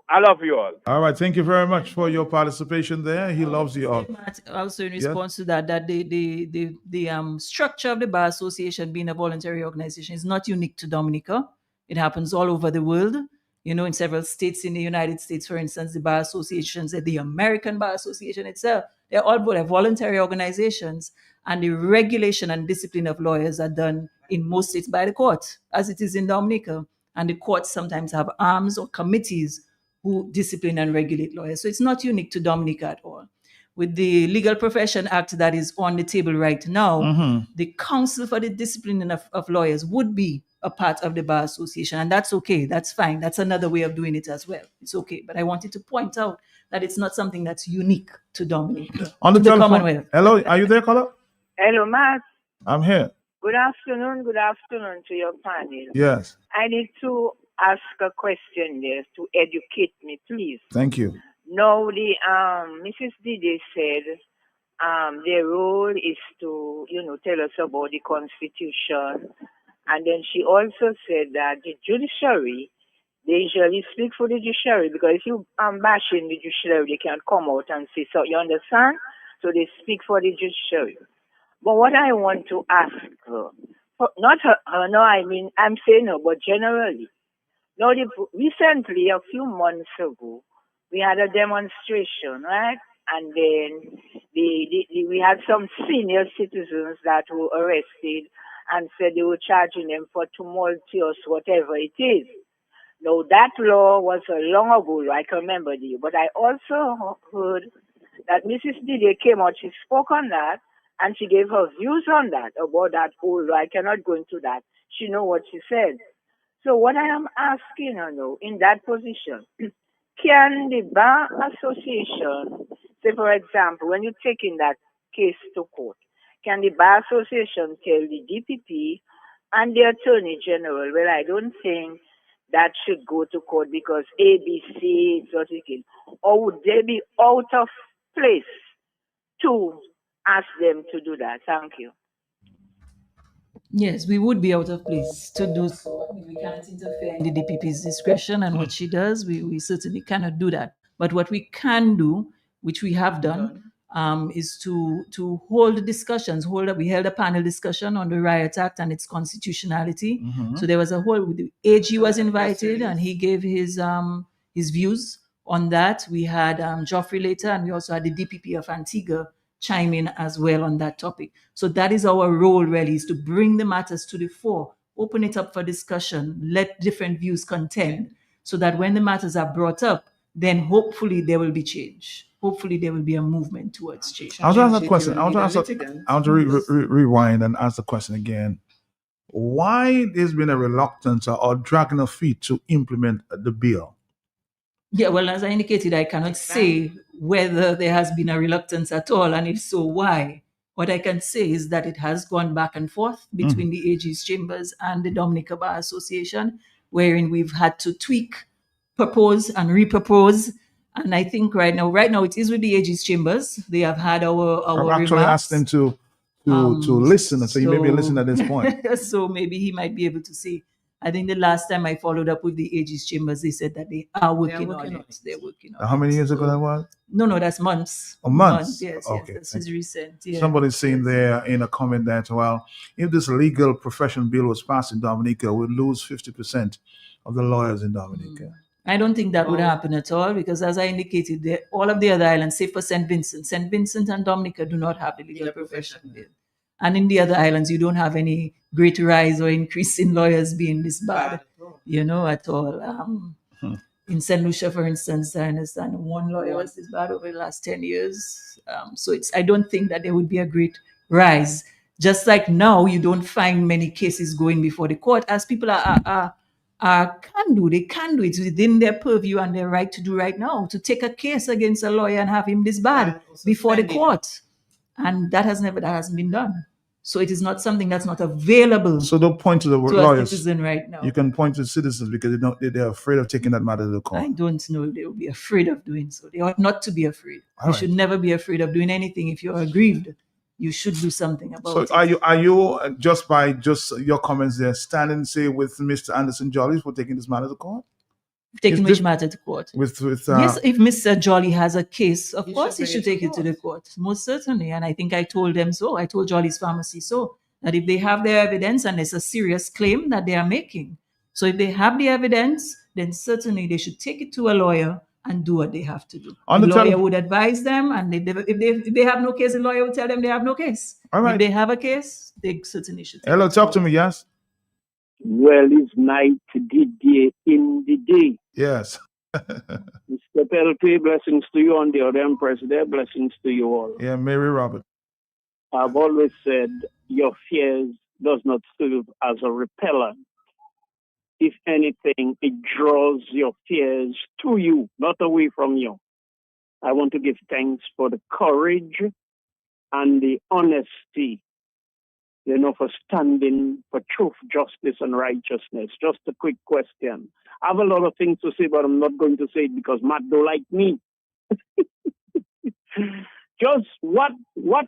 I love you all. All right, thank you very much for your participation there. He loves you all. Also, in response to that the structure of the Bar Association being a voluntary organization is not unique to Dominica. It happens all over the world. You know, in several states in the United States, for instance, the bar associations, the American Bar Association itself, they're voluntary organizations, and the regulation and discipline of lawyers are done in most states by the court, as it is in Dominica. And the courts sometimes have arms or committees who discipline and regulate lawyers. So it's not unique to Dominica at all. With the Legal Profession Act that is on the table right now, the Council for the Disciplining of Lawyers would be a part of the Bar Association, and that's okay. That's fine. That's another way of doing it as well. It's okay. But I wanted to point out that it's not something that's unique to Dominica. On the to telephone. Commonwealth. Hello, are you there, caller? Hello, Matt. I'm here. Good afternoon to your panel. Yes. I need to ask a question there to educate me, please. Thank you. Now, the Mrs. Dide said their role is to, tell us about the Constitution. And then she also said that the judiciary, they usually speak for the judiciary, because if you bashing the judiciary, they can't come out and say so. You understand? So they speak for the judiciary. But what I want to ask her, not her, no, I mean, I'm saying no, but generally. Now, recently, a few months ago, we had a demonstration, right? And then we had some senior citizens that were arrested and said they were charging them for tumultuous, whatever it is. Now, that law was a long ago, I can remember it. But I also heard that Mrs. Dide came out, she spoke on that, and she gave her views on that, about that whole law. I cannot go into that. She know what she said. So what I am asking her now, in that position, can the Bar Association, say for example, when you're taking that case to court, can the Bar Association tell the DPP and the Attorney General, well, I don't think that should go to court because ABC, or would they be out of place to ask them to do that? Thank you. Yes, we would be out of place to do so. I mean, we cannot interfere in the DPP's discretion and what she does. We certainly cannot do that. But what we can do, which we have done, is to hold discussions. We held a panel discussion on the Riot Act and its constitutionality. So there was a whole. The AG was invited and he gave his views on that. We had Geoffrey later, and we also had the DPP of Antigua chime in as well on that topic. So that is our role, really, is to bring the matters to the fore, open it up for discussion, let different views contend, so that when the matters are brought up, then hopefully there will be change. Hopefully there will be a movement towards change. I want to ask a question. I want to rewind and ask the question again. Why there's been a reluctance or dragging of feet to implement the bill? Yeah, well, as I indicated, I cannot say whether there has been a reluctance at all, and if so, why. What I can say is that it has gone back and forth between the AG's chambers and the Dominica Bar Association, wherein we've had to tweak, propose, and repropose. And I think right now it is with the AG's chambers. They have had our I've actually asked them to listen, so you may be listening at this point. So maybe he might be able to see. I think the last time I followed up with the AG's chambers, they said that they are working on it. They're working on it. How many years ago that was? No, that's months. Months? Yes, okay. Yes, this is recent. Yeah. Somebody's saying there in a comment that, well, if this legal profession bill was passed in Dominica, we'd lose 50% of the lawyers in Dominica. I don't think that would happen at all, because as I indicated, all of the other islands, save for St. Vincent and Dominica do not have the legal profession bill. And in the other islands, you don't have any great rise or increase in lawyers being this bad, at all. In St. Lucia, for instance, I understand one lawyer was this bad over the last 10 years. So I don't think that there would be a great rise. Just like now, you don't find many cases going before the court, as people can do. They can do it within their purview and their right to do right now, to take a case against a lawyer and have him disbarred before the court. And that hasn't been done. So it is not something that's not available. So don't point to the lawyers. Citizen right now. You can point to citizens because they're afraid of taking that matter to the court. I don't know if they will be afraid of doing so. They ought not to be afraid. All you should never be afraid of doing anything. If you're aggrieved, you should do something about it. So are you just by your comments there standing, say, with Mr. Anderson Jolly for taking this matter to court? Taking which matter to court? Yes, if Mr. Jolly has a case, of course he should take it to the court. Most certainly. And I think I told them so. I told Jolly's Pharmacy so, that if they have their evidence and it's a serious claim that they are making, so if they have the evidence then certainly they should take it to a lawyer and do what they have to do. On The the lawyer tele- would advise them, and if they have no case, the lawyer would tell them they have no case. All right. If they have a case, they certainly should take Hello, it to talk to me. Yes. Well, it's night to day in the day. Yes. Mr. Pelpe, blessings to you on the other Empress there, blessings to you all. Yeah, Mary Robert. I've always said your fears does not serve as a repellent. If anything, it draws your fears to you, not away from you. I want to give thanks for the courage and the honesty, for standing for truth, justice, and righteousness. Just a quick question. I have a lot of things to say, but I'm not going to say it because Matt don't like me. Just what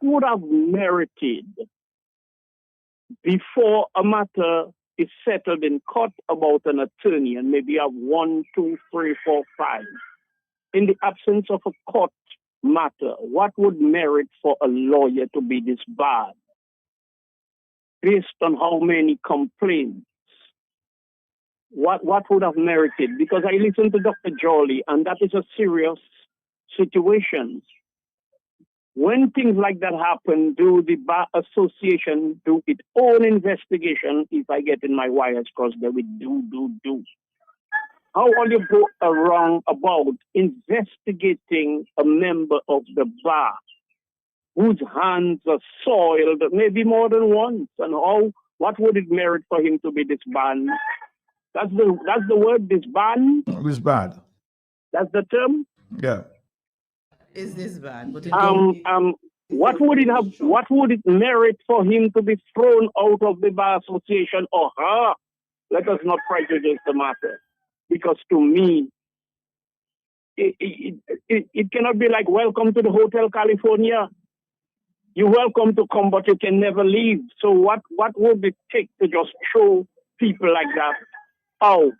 would have merited before a matter is settled in court about an attorney, and maybe you have 1, 2, 3, 4, 5. In the absence of a court matter, what would merit for a lawyer to be disbarred? Based on how many complaints? What would have merited? Because I listened to Dr. Jolly, and that is a serious situation. When things like that happen, do the Bar Association do its own investigation, if I get in my wires, because they will do. How will you go around about investigating a member of the bar whose hands are soiled maybe more than once? And what would it merit for him to be disbanded? That's the word, disband? Disband. That's the term? Yeah. Is this bad? But what would it merit for him to be thrown out of the Bar Association or her? Let us not prejudice the matter. Because to me, it cannot be like, welcome to the Hotel California. You're welcome to come, but you can never leave. So what would it take to just throw people like that out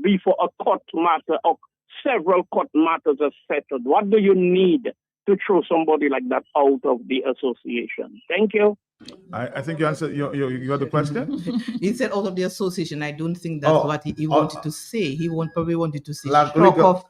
before a court matter or several court matters are settled? What do you need to throw somebody like that out of the association? Thank you. I think you answered. You got the question. He said out of the association. I don't think that's what he wanted to say. He probably wanted to say legal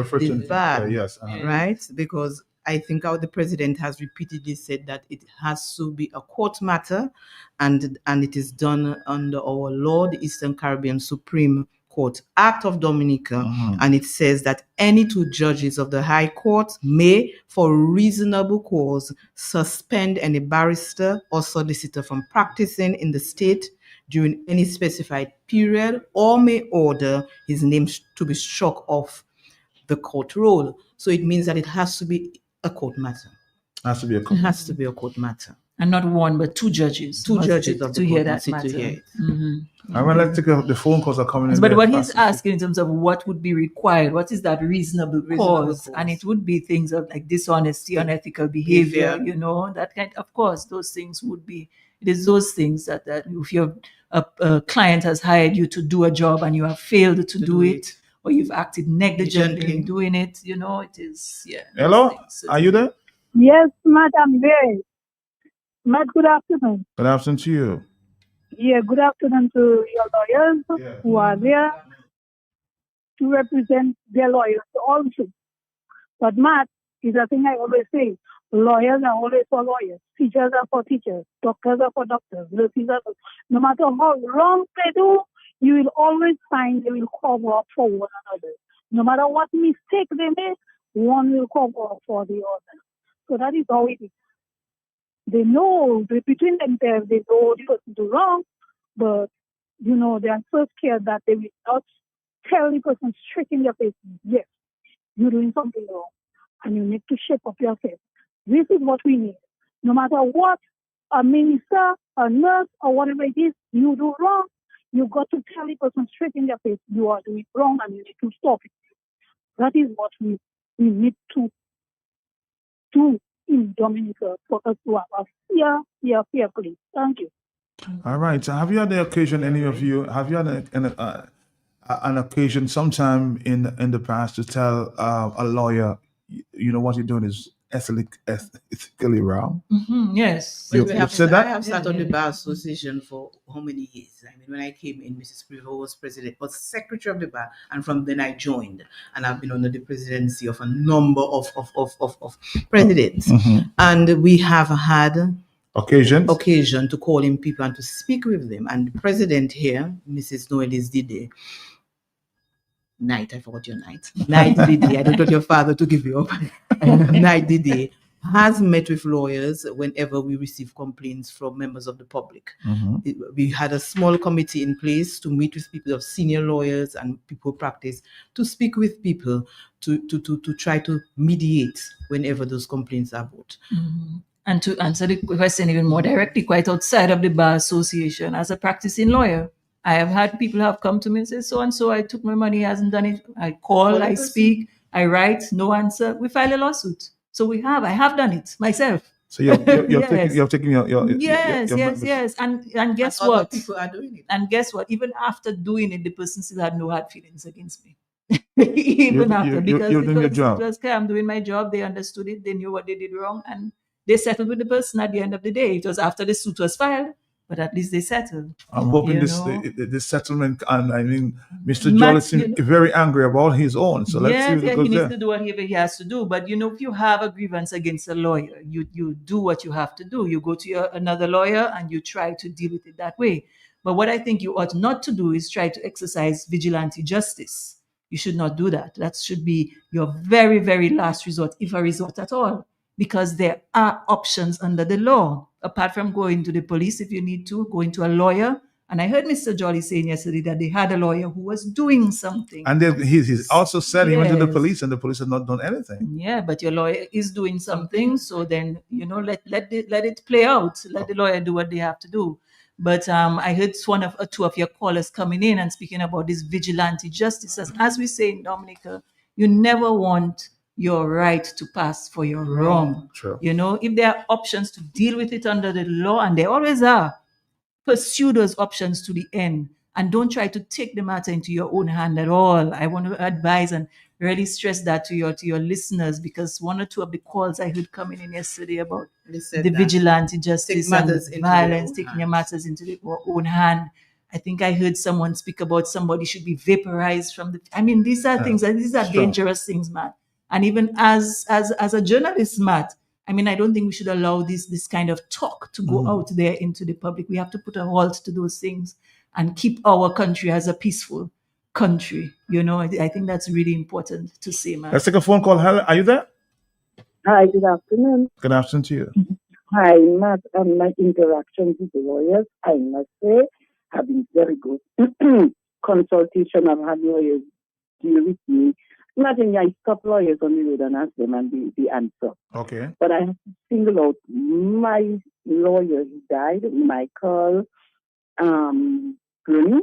friction. Yes. Right, because I think the president has repeatedly said that it has to be a court matter, and it is done under our law, the Eastern Caribbean Supreme Court Act of Dominica, and it says that any 2 judges of the High Court may, for reasonable cause, suspend any barrister or solicitor from practicing in the state during any specified period, or may order his name to be struck off the court roll. So it means that it has to be a court matter. It has to be a court matter. And not 1, but 2 judges. 2 judges to hear that matter. To hear it. I would like to take the phone calls are coming in. But what he's asking in terms of what would be required, what is that reasonable cause? And it would be things of like dishonesty, unethical behavior, that kind. Of course, those things would be. It is those things that if your a client has hired you to do a job and you have failed to do it, or you've acted negligently in doing it, it is. Yeah. Hello, are you there? Yes, Matt, I'm there. Matt, good afternoon. Good afternoon to you. Yeah, good afternoon to your lawyers who are there to represent their lawyers also. But Matt, is a thing I always say, lawyers are always for lawyers, teachers are for teachers, doctors are for doctors, nurses are for, no matter how wrong they do, you will always find they will cover up for one another. No matter what mistake they make, one will cover up for the other. So that is how it is. They know, between themselves, they know the person do wrong, but, they are so scared that they will not tell the person straight in their face, yes, you're doing something wrong, and you need to shape up yourself. This is what we need. No matter what a minister, a nurse, or whatever it is, you do wrong, you got to tell the person straight in their face, you are doing wrong, and you need to stop it. That is what we need to do in Dominica for us to have a fair play. Thank you. All right. So have you had the occasion, any of you, have you had an occasion sometime in the past to tell a lawyer, what you're doing is ethically wrong? Yes. You, Well, you've said I that? have sat on the Bar Association for how many years? I mean, when I came in, Mrs. Prevost was president, was secretary of the bar, and from then I joined, and I've been under the presidency of a number of presidents, and we have had occasion to call in people and to speak with them. And the president here, Mrs. Noelis Dide, I forgot your Dide. I don't want your father to give you up. Knight Dide has met with lawyers whenever we receive complaints from members of the public. We had a small committee in place to meet with people of senior lawyers and people who practice, to speak with people, to try to mediate whenever those complaints are brought. And to answer the question even more directly, quite outside of the Bar Association, as a practicing lawyer, I have had people have come to me and say, so-and-so, I took my money, he hasn't done it. I call, I speak, I write, no answer. We file a lawsuit. So I have done it myself. So you're Yes. taking your Yes. And guess And other what? people are doing it. And guess what? Even after doing it, the person still had no hard feelings against me. Even after, because you're doing your job. it was clear I'm doing my job. They understood it. They knew what they did wrong, and they settled with the person at the end of the day. It was after the suit was filed, but at least they settled. I'm hoping You this know? this settlement, and I mean, Mr. Matt, Jolly seems very angry about his own. So let's see Yes, what he goes needs there. to do whatever he has to do. But if you have a grievance against a lawyer, you do what you have to do. You go to another lawyer and you try to deal with it that way. But what I think you ought not to do is try to exercise vigilante justice. You should not do that. That should be your very, very last resort, if a resort at all, because there are options under the law. Apart from going to the police if you need to, going to a lawyer. And I heard Mr. Jolly saying yesterday that they had a lawyer who was doing something. And then he's also said he went to the Yes. police, and the police have not done anything. Yeah, but your lawyer is doing something. So then, let it play out. Let the lawyer do what they have to do. But I heard two of your callers coming in and speaking about this vigilante justice. As we say in Dominica, you never want your right to pass for your wrong. True. If there are options to deal with it under the law, and there always are, pursue those options to the end, and don't try to take the matter into your own hand at all. I want to advise and really stress that to your listeners, because one or two of the calls I heard coming in yesterday about They said the that. vigilante justice Take and matters into their violence, own taking your matters into their own hand. I think I heard someone speak about somebody should be vaporized from the. I mean, these are things, and these are Strong. dangerous things, Matt. And even as a journalist, Matt, I mean, I don't think we should allow this kind of talk to go out there into the public. We have to put a halt to those things and keep our country as a peaceful country. I think that's really important to say, Matt. Let's take a phone call. Helen, are you there? Hi, good afternoon. Good afternoon to you. Hi, Matt. My interactions with the lawyers, I must say, have been very good. Consultation, I've had lawyers deal with me. Nothing, I stop lawyers on the road and ask them and the answer. Okay. But I have to single out my lawyer who died, Michael Gurney.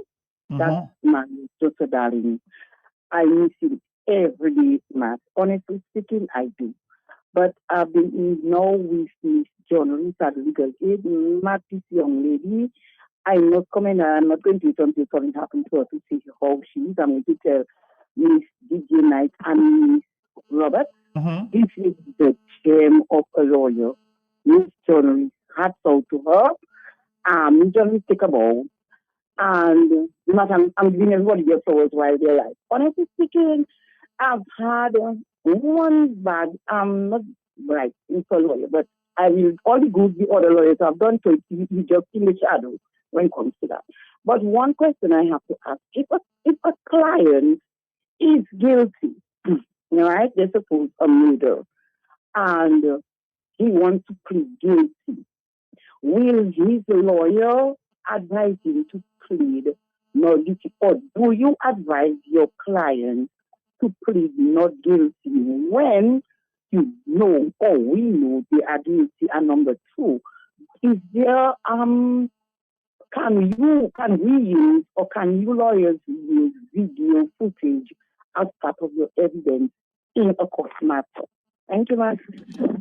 That man is just a darling. I miss him every day, Matt. Honestly speaking, I do. But I've been now with Miss John Reese at Legal Aid. Matt, this young lady, I'm not coming. I'm not going to it until something happens to her to see how she is. I'm going to tell Miss DJ Knight and Miss Robert. This is the gem of a lawyer. Miss John Reese, hats out to her. Miss John Reese, take a bow. And Matt, I'm giving everybody their flowers while they're alive. Honestly speaking, I've had one bad, not right, it's a lawyer, but I will, all the good the other lawyers have done, so you just in the shadow when it comes to that. But one question I have to ask, if a client is guilty, right, they suppose a murder, and he wants to plead guilty, will his lawyer advise him to plead not guilty, or do you advise your client to plead not guilty when you know or we know they are guilty? And number two, is there can we use or can you lawyers use video footage as part of your evidence in a court matter? Thank you, ma'am.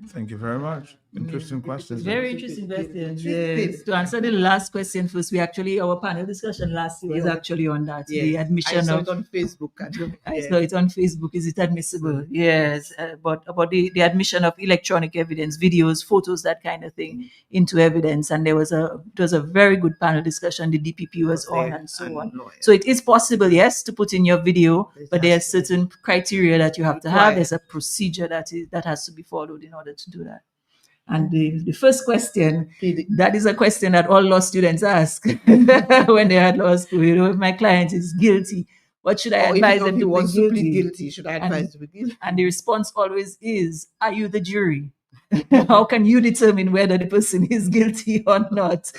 Thank you very much. Interesting questions. Very interesting questions. Yes. To answer the last question first, our panel discussion last year was actually on that. Yes. The admission I saw of it on Facebook. I saw it on Facebook. Is it admissible? Yes. But about the admission of electronic evidence, videos, photos, that kind of thing into evidence. And it was a very good panel discussion. The DPP was on and so on. So it is possible, yes, to put in your video, but there are certain criteria that you have to have. There's a procedure that has to be followed in order to do that. And the first question, that is a question that all law students ask when they are at law school. If my client is guilty, what should I advise them to be guilty? Should I advise to be guilty? And the response always is, are you the jury? How can you determine whether the person is guilty or not?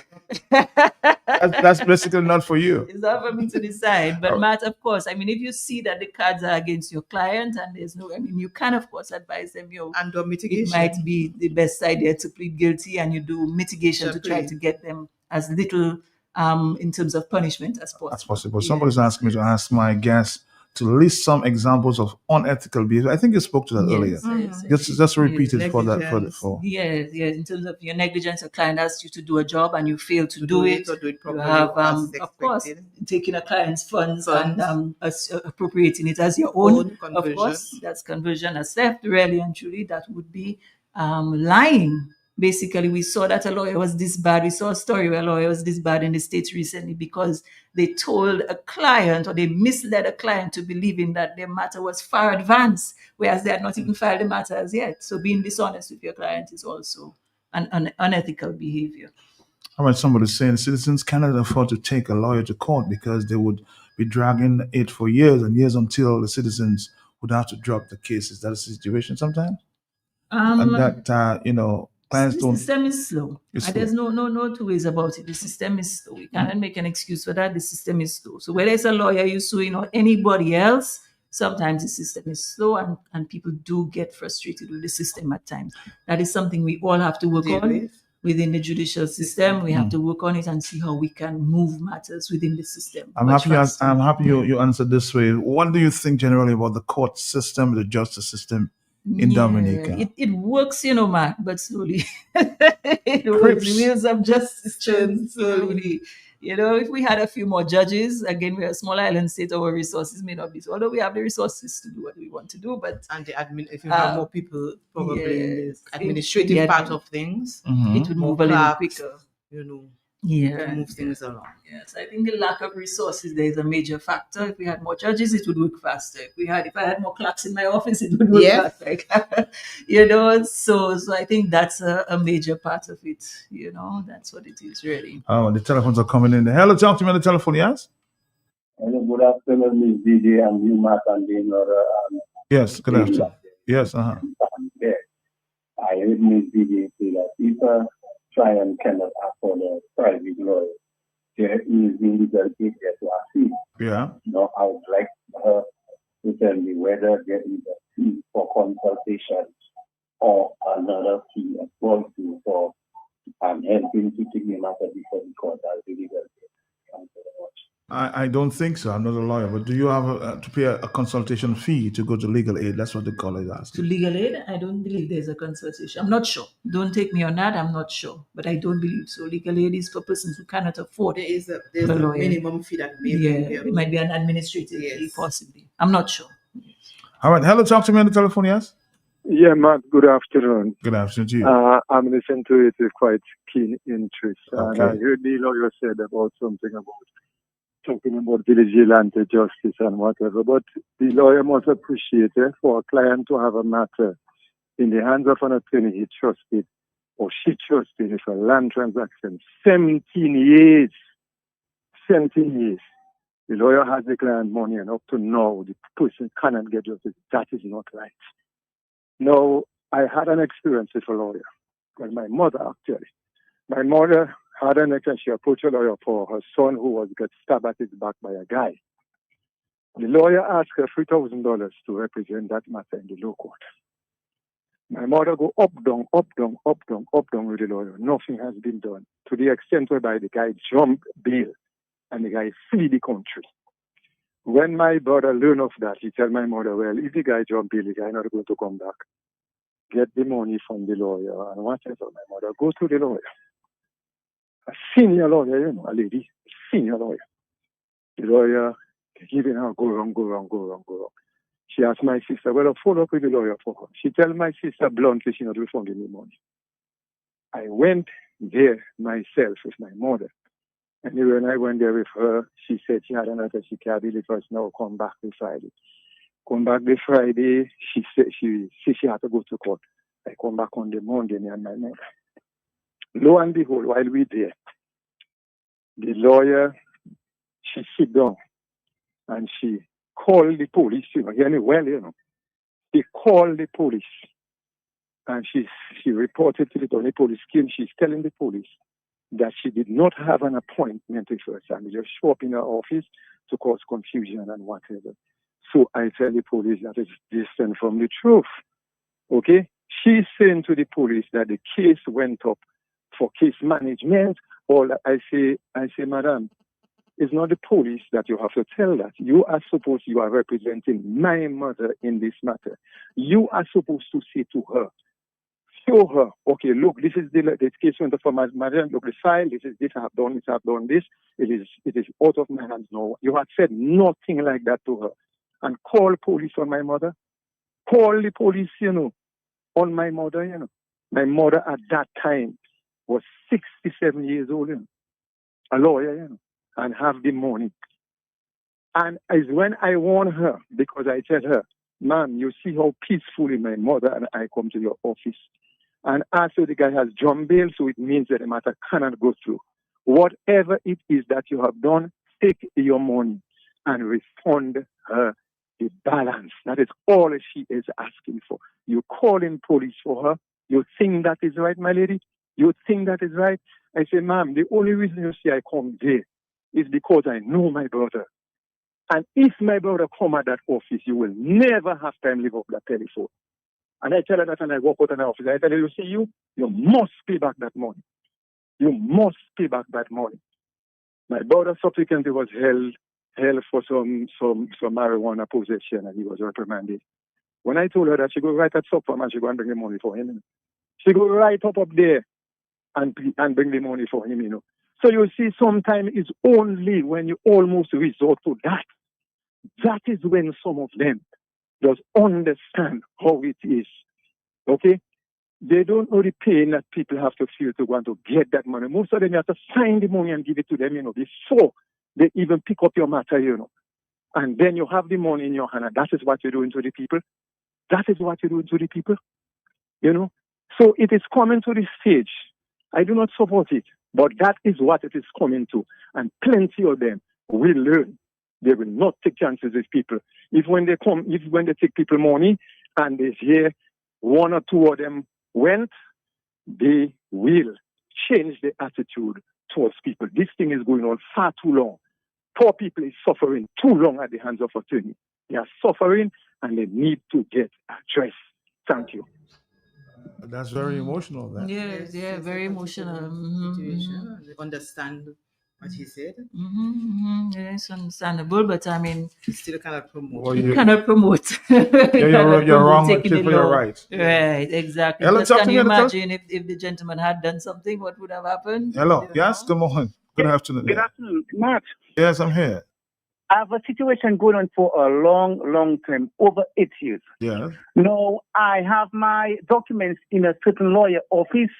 That's basically not for you. It's not for me to decide. But Matt, of course, if you see that the cards are against your client and there's you can, of course, advise them, and do mitigation. It might be the best idea to plead guilty, and you do mitigation to try to get them as little in terms of punishment as possible. As possible. Somebody's asking me to ask my guest to list some examples of unethical behavior. I think you spoke to that earlier. Just repeat it for that. Yes. In terms of your negligence, a client asks you to do a job and you fail to do it. Or do it properly. You have, of course, taking a client's funds and appropriating it as your own. Of course, that's conversion. As theft, really and truly, that would be lying. Basically, we saw that a lawyer was this bad. We saw a story where a lawyer was this bad in the States recently because they told a client, or they misled a client to believing that their matter was far advanced, whereas they had not even filed the matter as yet. So being dishonest with your client is also an unethical behavior. All right, somebody's saying citizens cannot afford to take a lawyer to court because they would be dragging it for years and years until the citizens would have to drop the case. Is that a situation sometimes? And that, clients the system is slow. It's There's no two ways about it. The system is slow. We cannot make an excuse for that. The system is slow. So whether it's a lawyer you're suing or anybody else, sometimes the system is slow and people do get frustrated with the system at times. That is something we all have to work on within the judicial system. We have to work on it and see how we can move matters within the system. I'm happy you answered this way. What do you think generally about the court system, the justice system in Dominica? It works, Mark, but slowly. It works. The wheels of justice turn slowly. If we had a few more judges, again, we're a small island state, our resources may not be so, although we have the resources to do what we want to do. But and if you have more people probably in the administrative part of things, it would move a little quicker. Move things along. Yes, I think the lack of resources there is a major factor. If we had more judges, it would work faster. If I had more clerks in my office, it would work faster. So I think that's a major part of it. That's what it is really. Oh, the telephones are coming in. Hello, talk to me on the telephone, yes? Hello, good afternoon, Ms. DJ and you, Matt, and the other. Yes, good afternoon. Yes, I heard Ms. DJ say that if a client cannot afford a private lawyer, there is the legal aid to assist. Yeah. I would like her to tell me whether there is a fee for consultation or another fee as well for helping to take the matter before the court as the legal aid. Thank you very much. I don't think so. I'm not a lawyer, but do you have to pay a consultation fee to go to legal aid? That's what the caller is asking. To legal aid, I don't believe there's a consultation. I'm not sure. Don't take me on that. I'm not sure, but I don't believe so. Legal aid is for persons who cannot afford. There's a minimum fee that may be it might be an administrative fee, possibly. I'm not sure. All right. Hello, talk to me on the telephone, yes? Yeah, Matt, good afternoon. Good afternoon to you. I'm listening to it with quite keen interest. Okay. And I heard the lawyer said about something about talking about vigilante justice and whatever, but the lawyer must appreciate for a client to have a matter in the hands of an attorney he trusted or she trusted. It's a land transaction. 17 years. 17 years. The lawyer has the client money and up to now the person cannot get justice. That is not right. Now, I had an experience with a lawyer. Well, my mother had an and she approached a lawyer for her son who was got stabbed at his back by a guy. The lawyer asked her $3,000 to represent that matter in the low court. My mother go up, down with the lawyer. Nothing has been done to the extent whereby the guy jumped bail and the guy flee the country. When my brother learned of that, he told my mother, well, if the guy jumped bail, the guy not going to come back. get the money from the lawyer and whatever. My mother go to the lawyer. A senior lawyer, you know, a lady, senior lawyer. The lawyer giving her go wrong. She asked my sister, well, I'll follow up with the lawyer for her. She tell my sister bluntly she not refunding me money. I went there myself with my mother. And when I went there with her, she said she had another, she can't believe us now, come back this Friday. Come back this Friday, she said she had to go to court. I come back on the Monday, me and my mother. Lo and behold, while we're there, the lawyer, she sit down and she called the police, you know, hear me well, you know. She called the police and she reported to the police came, she's telling the police that she did not have an appointment with her son. Just show up in her office to cause confusion and whatever. So I tell the police that is distant from the truth. Okay? She's saying to the police that the case went up for case management. Or I say, madam, it's not the police that you have to tell that. You are representing my mother in this matter. You are supposed to say to her, show her, okay, look, this is the case went up for my mother, look, the file, this, I have done this, it is out of my hands now. You had said nothing like that to her. And call police on my mother. Call the police, you know, on my mother, you know. My mother at that time was 67 years old, you know, a lawyer, you know, and have the money. And is when I warn her, because I tell her, ma'am, you see how peacefully my mother and I come to your office. And after the guy has drum bail, so it means that the matter cannot go through. Whatever it is that you have done, take your money and refund her the balance. That is all she is asking for. You call in police for her. You think that is right, my lady? You think that is right? I say, ma'am, the only reason you see I come there is because I know my brother. And if my brother come at that office, you will never have time to leave up that telephone. And I tell her that and I walk out of the office. I tell her, you must pay back that money. You must pay back that money. My brother subsequently was held for some marijuana possession and he was reprimanded. When I told her that, she go right at supper and she go and bring the money for him. She go right up there and bring the money for him, you know. So you see, sometimes it's only when you almost resort to that. That is when some of them does understand how it is. Okay? They don't know the pain that people have to feel to want to get that money. Most of them have to find the money and give it to them, you know, before they even pick up your matter, you know. And then you have the money in your hand, and that is what you're doing to the people. That is what you're doing to the people, you know. So it is coming to the stage. I do not support it, but that is what it is coming to. And plenty of them will learn. They will not take chances with people. If when they take people money and they hear one or two of them went, they will change their attitude towards people. This thing is going on far too long. Poor people is suffering too long at the hands of attorney. They are suffering and they need to get addressed. Thank you. That's very emotional. That. Yeah, very emotional. Situation. They understand what he said. Yeah, it's understandable, but I mean, Still cannot promote. Well, you cannot promote. You're wrong with taking for the your law. rights. Right, exactly. Hello, Just talk can to you me, Hello. imagine if the gentleman had done something, what would have happened? Hello. Yes, good morning. Good afternoon. Good afternoon, Matt. Yes, I'm here. I have a situation going on for a long time, over 8 years. Yes. Now, I have my documents in a certain lawyer office.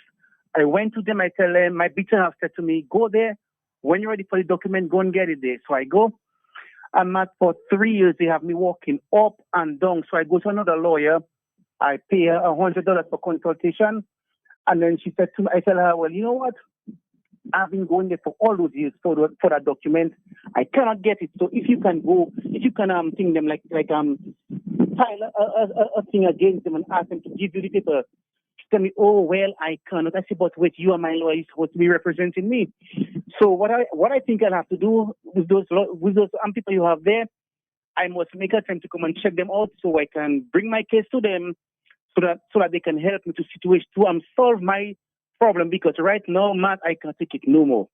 I went to them, I tell them, my bishop have said to me, go there. When you're ready for the document, go and get it there. So I go. And for 3 years, they have me walking up and down. So I go to another lawyer. I pay her $100 for consultation. And then she said to me, I tell her, well, you know what? I've been going there for all those years for that document. I cannot get it. So if you can think them like file a thing against them and ask them to give you the paper. She tell me, oh well, I cannot. I say, but wait, you are my lawyer, you're supposed to be representing me. So what I think I'll have to do with those people you have there, I must make a time to come and check them out so I can bring my case to them so that they can help me to solve my problem, because right now, Matt, I can't take it no more.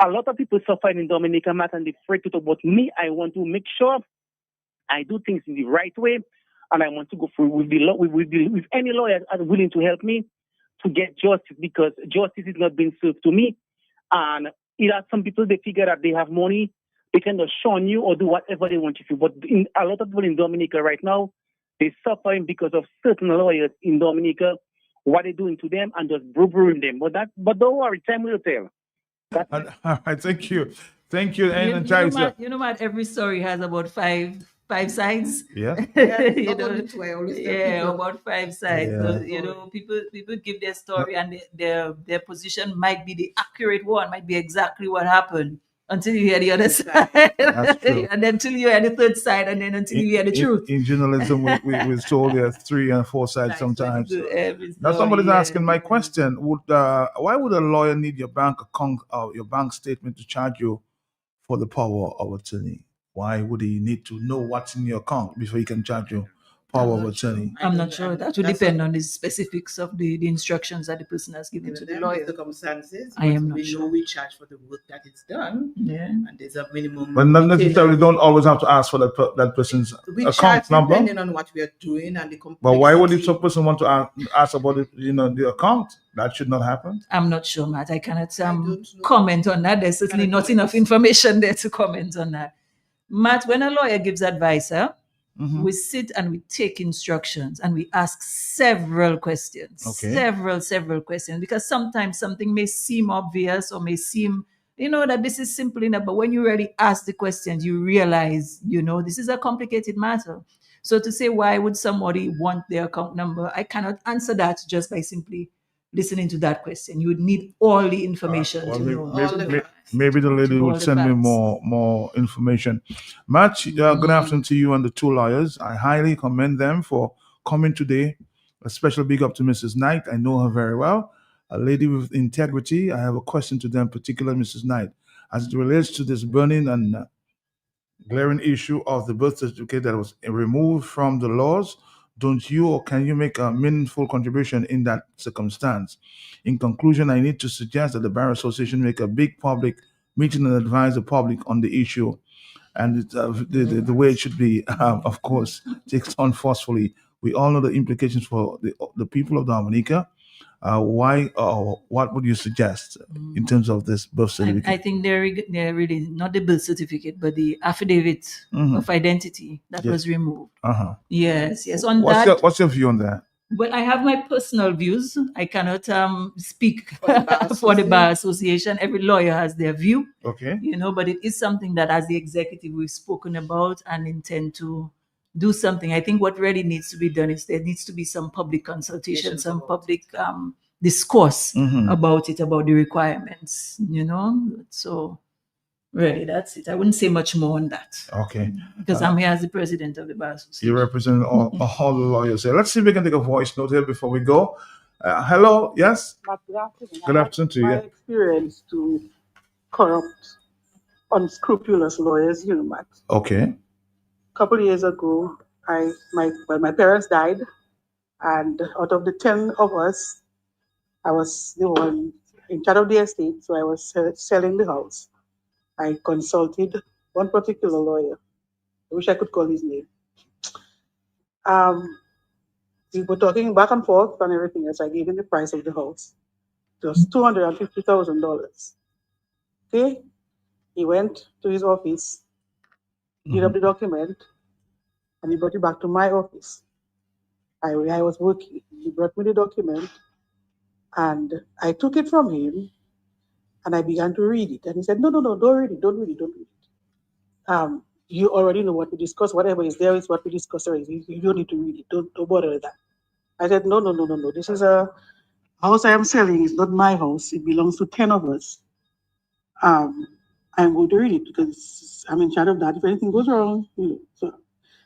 A lot of people suffer in Dominica, Matt, and they're afraid to talk about me. I want to make sure I do things in the right way. and I want to go through with with any lawyer are willing to help me to get justice, because justice is not being served to me. And some people, they figure that they have money, they can just shun you or do whatever they want you to. But a lot of people in Dominica right now, they're suffering because of certain lawyers in Dominica, what they're doing to them and just brewing them. But don't worry, time will tell. All right, thank you. Thank you, and Matt, every story has about five sides. Yeah. About 5 sides. Yeah. So, people give their story, and their position might be the accurate one, might be exactly what happened until you hear the other side. That's true. And then until you hear the third side, and then until you hear the truth. In journalism, we're told there are 3 and 4 sides sometimes. Now somebody's asking my question: why would a lawyer need your bank account or your bank statement to charge you for the power of attorney? Why would he need to know what's in your account before he can charge you power of attorney? I'm not sure. That would depend on the specifics of the instructions that the person has given to the lawyer. Circumstances. I am not we sure. know we charge for the work that is done. Yeah. And there's a minimum. But not necessarily don't always have to ask for that person's we account charge number. depending on what we are doing and the complexity. But why would some person want to ask about the account? That should not happen. I'm not sure, Matt. I cannot comment on that. There's certainly not enough information there to comment on that. Matt, when a lawyer gives advice, we sit and we take instructions and we ask several questions. Okay. Several questions, because sometimes something may seem obvious or may seem, that this is simple enough, but when you really ask the questions, you realize, this is a complicated matter. So to say, why would somebody want their account number? I cannot answer that just by simply listening to that question. You would need all the information to know. Maybe the lady would send me more information. Matt, good afternoon to you and the 2 lawyers. I highly commend them for coming today. A special big up to Mrs. Knight. I know her very well. A lady with integrity. I have a question to them, particularly Mrs. Knight, as it relates to this burning and glaring issue of the birth certificate that was removed from the laws. Don't you or can you make a meaningful contribution in that circumstance? In conclusion, I need to suggest that the Bar Association make a big public meeting and advise the public on the issue. And the way it should be, of course, takes on forcefully. We all know the implications for the people of Dominica. What would you suggest in terms of this birth certificate? I think they're really not the birth certificate, but the affidavit of identity that was removed. Yes. What's your view on that? Well, I have my personal views. I cannot speak for the Bar Association. Every lawyer has their view. Okay. But it is something that as the executive we've spoken about and intend to do something. I think what really needs to be done is there needs to be some public consultation, some public discourse about it, about the requirements, So really, that's it. I wouldn't say much more on that. Okay. Because I'm here as the president of the Bar Association. You represent all the lawyers here. Let's see if we can take a voice note here before we go. Hello, yes? Good afternoon to you. My experience to corrupt, unscrupulous lawyers, Matt. Okay. Couple of years ago, my parents died, and out of the 10 of us, I was the one in charge of the estate, so I was selling the house. I consulted one particular lawyer. I wish I could call his name. We were talking back and forth and everything else. I gave him the price of the house. It was $250,000. Okay? He went to his office, did up the document, and he brought it back to my office. I was working. He brought me the document, and I took it from him, and I began to read it. And he said, no, don't read it. You already know what we discussed. Whatever is there is what we discussed already. You don't need to read it. Don't bother with that. I said, no. This is a house I am selling. It's not my house. It belongs to 10 of us. I'm going to read it because I'm in charge of that. If anything goes wrong, so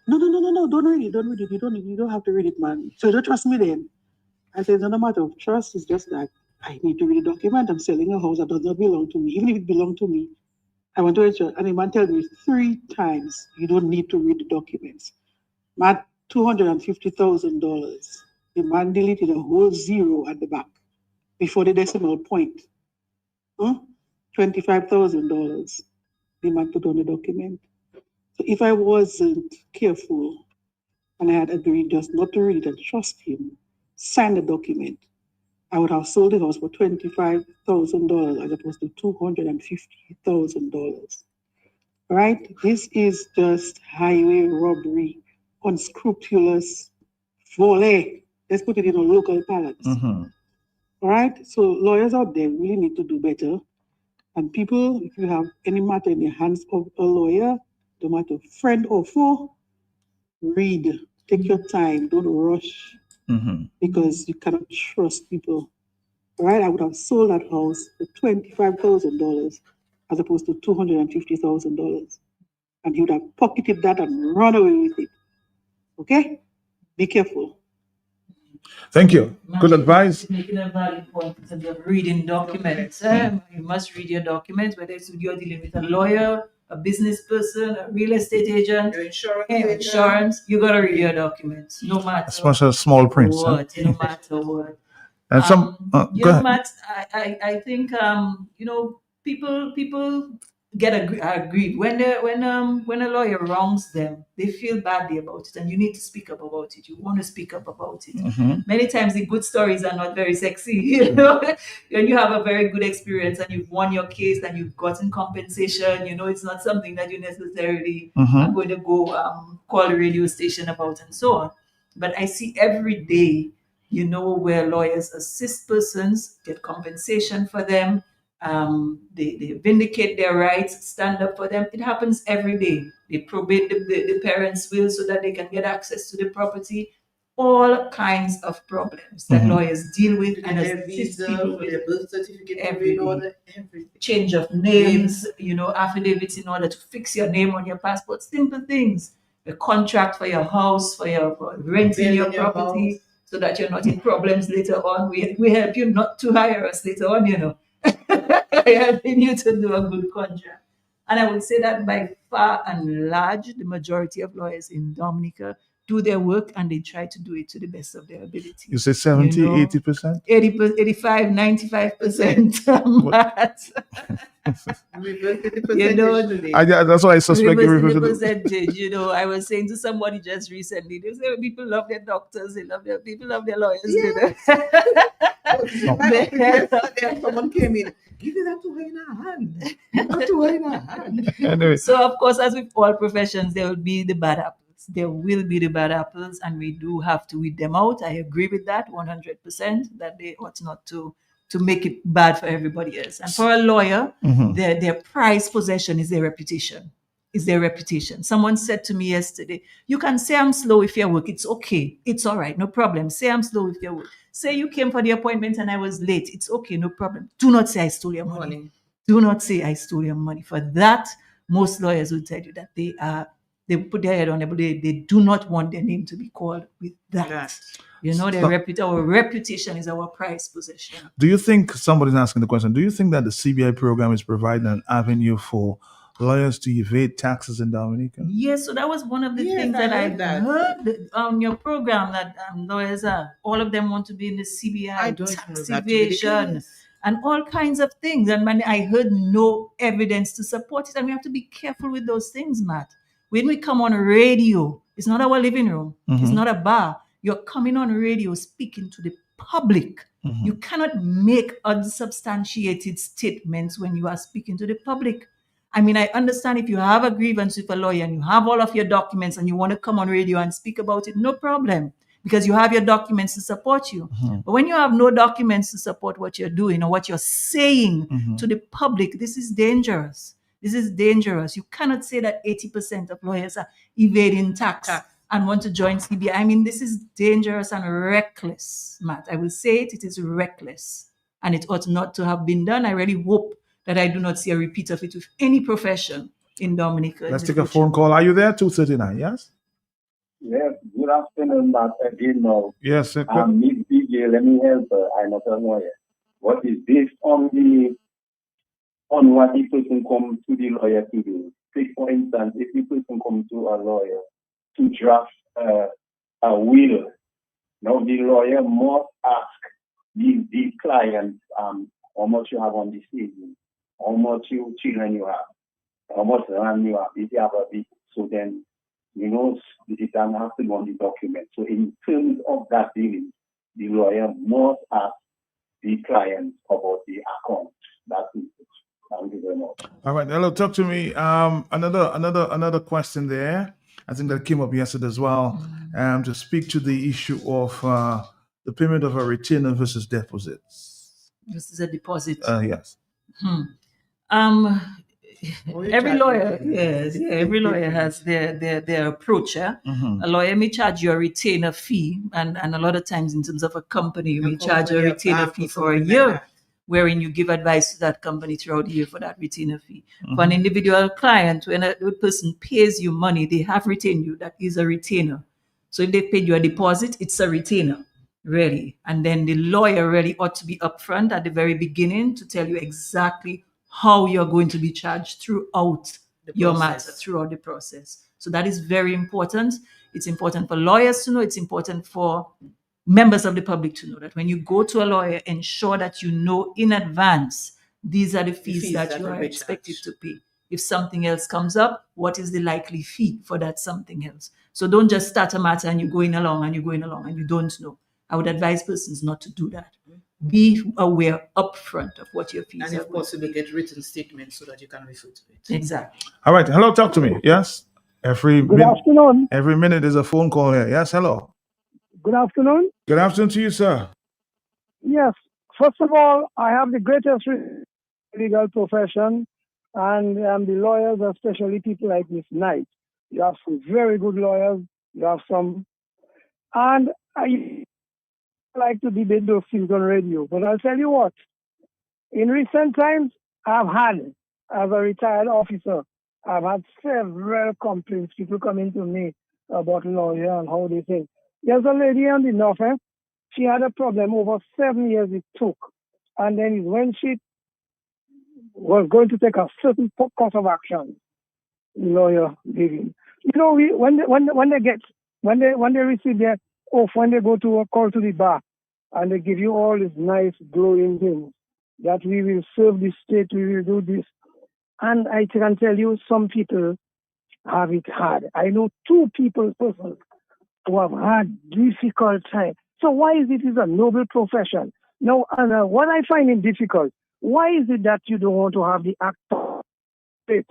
no, don't read it. You don't have to read it, man. So you don't trust me then. I said, it's not a matter of trust. It's just that I need to read the document. I'm selling a house that does not belong to me. Even if it belonged to me, I went to a church and the man told me 3 times, you don't need to read the documents. Man, $250,000. The man deleted a whole 0 at the back before the decimal point. $25,000. The man put on the document. So if I wasn't careful and I had agreed just not to read it and trust him, sign the document, I would have sold the house for $25,000 as opposed to $250,000. Right? This is just highway robbery, unscrupulous volley. Let's put it in a local parlance. All right? So lawyers out there really need to do better. And people, if you have any matter in the hands of a lawyer, no matter friend or foe, read. Take your time. Don't rush because you cannot trust people. All right? I would have sold that house for $25,000 as opposed to $250,000. And he would have pocketed that and run away with it. Okay? Be careful. Thank you. Good advice. Making a valid point in terms of reading documents. You must read your documents, whether it's you're dealing with a lawyer, a business person, a real estate agent, insurance. You gotta read your documents, no matter Especially small print. what. No matter what. And some. You Go know, ahead. Matt, I think people get aggrieved when a lawyer wrongs them. They feel badly about it, and you need to speak up about it. You want to speak up about it. Many times the good stories are not very sexy. You know, when you have a very good experience and you've won your case and you've gotten compensation, you know, it's not something that you necessarily are going to go call the radio station about and so on. But I see every day, you know, where lawyers assist persons, get compensation for them, they vindicate their rights, stand up for them. It happens every day. They probate the parents' will so that they can get access to the property. All kinds of problems that lawyers deal with and their assist visa, people for their with birth certificate, every in order, day. everything. Change of names, you know, affidavits in order to fix your name on your passport, simple things. A contract for your house, for renting your Building your property, house. so that you're not in problems later on. We help you not to hire us later on, you know. Helping you to do a good contract. And I would say that by far and large, the majority of lawyers in Dominica do their work and they try to do it to the best of their ability. You say 70, You know, 80%? 85, 95%. Matt. You know, That's what I suspect. You reversing the reverse it. percentage, you know. I was saying to somebody just recently, they say people love their doctors, people love their lawyers. Yes. You know? My office, there someone came in, give it that to her in her hand. Give that to her in her hand. Anyway, So of course, as with all professions, there will be the bad apples. There will be the bad apples, and we do have to weed them out. I agree with that 100%. That they ought not to make it bad for everybody else. And for a lawyer, their prized possession is their reputation. Is their reputation. Someone said to me yesterday, "You can say I'm slow with your work. It's okay. It's all right. No problem. Say I'm slow with your work. Say you came for the appointment and I was late. It's okay. No problem. Do not say I stole your money. Do not say I stole your money." For that, most lawyers will tell you that they put their head on it, but they do not want their name to be called with that. You know, So- our reputation is our prized possession. Do you think, somebody's asking the question, do you think that the CBI program is providing an avenue for lawyers to evade taxes in Dominica? Yes, so that was one of the things that I heard on your program, that lawyers all of them want to be in the CBI, I don't know tax that to be the evasion, case. and all kinds of things. And I heard no evidence to support it. And we have to be careful with those things, Matt. When we come on radio, it's not our living room. It's not a bar. You're coming on radio speaking to the public. You cannot make unsubstantiated statements when you are speaking to the public. I mean, I understand if you have a grievance with a lawyer and you have all of your documents and you want to come on radio and speak about it, no problem, because you have your documents to support you. But when you have no documents to support what you're doing or what you're saying to the public, this is dangerous. This is dangerous. You cannot say that 80% of lawyers are evading tax and want to join CBI. I mean, this is dangerous and reckless, Matt. I will say it is reckless. And it ought not to have been done. I really hope that I do not see a repeat of it with any profession in Dominica. Let's take a phone call. Are you there? 239, yes? Yes, good afternoon, Matt. Again, now. Yes, sir. Miss DJ, let me help. I'm not a lawyer. What is based on what the person comes to the lawyer to do? Take for instance, if the person comes to a lawyer to draft a will, now the lawyer must ask the client how much you have on the savings, how much children you have, how much land you have, if you have a big. So then It doesn't have to go on the document. So in terms of that dealing, the lawyer must ask the client about the account. That's it. Thank you very much. All right, hello, talk to me. Another question there. I think that came up yesterday as well. To speak to the issue of the payment of a retainer versus deposits. This is a deposit. Yes. Every lawyer, yes, yeah, every lawyer has their approach. Yeah? Mhm. A lawyer may charge you a retainer fee, and a lot of times in terms of a company, you may charge a company retainer back fee or for a something like year, that. wherein you give advice to that company throughout the year for that retainer fee. Mhm. For an individual client, when a person pays you money, they have retained you. That is a retainer. So if they paid you a deposit, it's a retainer, really. And then the lawyer really ought to be upfront at the very beginning to tell you exactly how you're going to be charged throughout your matter, throughout the process. So that is very important. It's important for lawyers to know. It's important for members of the public to know that when you go to a lawyer, ensure that you know in advance these are the fees that you will are be expected to pay. If something else comes up, what is the likely fee for that something else? So don't just start a matter and you're going along and you don't know. I would advise persons not to do that. Be aware upfront of what your fees And are. if possible, get written statements so that you can refer to it. Exactly. All right, hello, talk to me. Yes. Good afternoon. Every minute is a phone call here. Yes, hello. Good afternoon. Good afternoon to you, sir. Yes. First of all, I have the greatest respect for the legal profession and the lawyers, especially people like Miss Knight. You have some very good lawyers. You have some, and I like to debate those things on radio. But I'll tell you what. In recent times, I've had, as a retired officer, I've had several complaints. People coming to me about lawyer and how they think. There's a lady on the north end. She had a problem over 7 years it took. And then when she was going to take a certain course of action, lawyer giving. You know, when they receive their oath, when they go to a call to the bar, and they give you all these nice glowing things that we will serve the state, we will do this. And I can tell you, some people have it hard. I know 2 people personally who have had difficult time. So why is it a noble profession? Now, what I find it difficult, why is it that you don't want to have the act of it?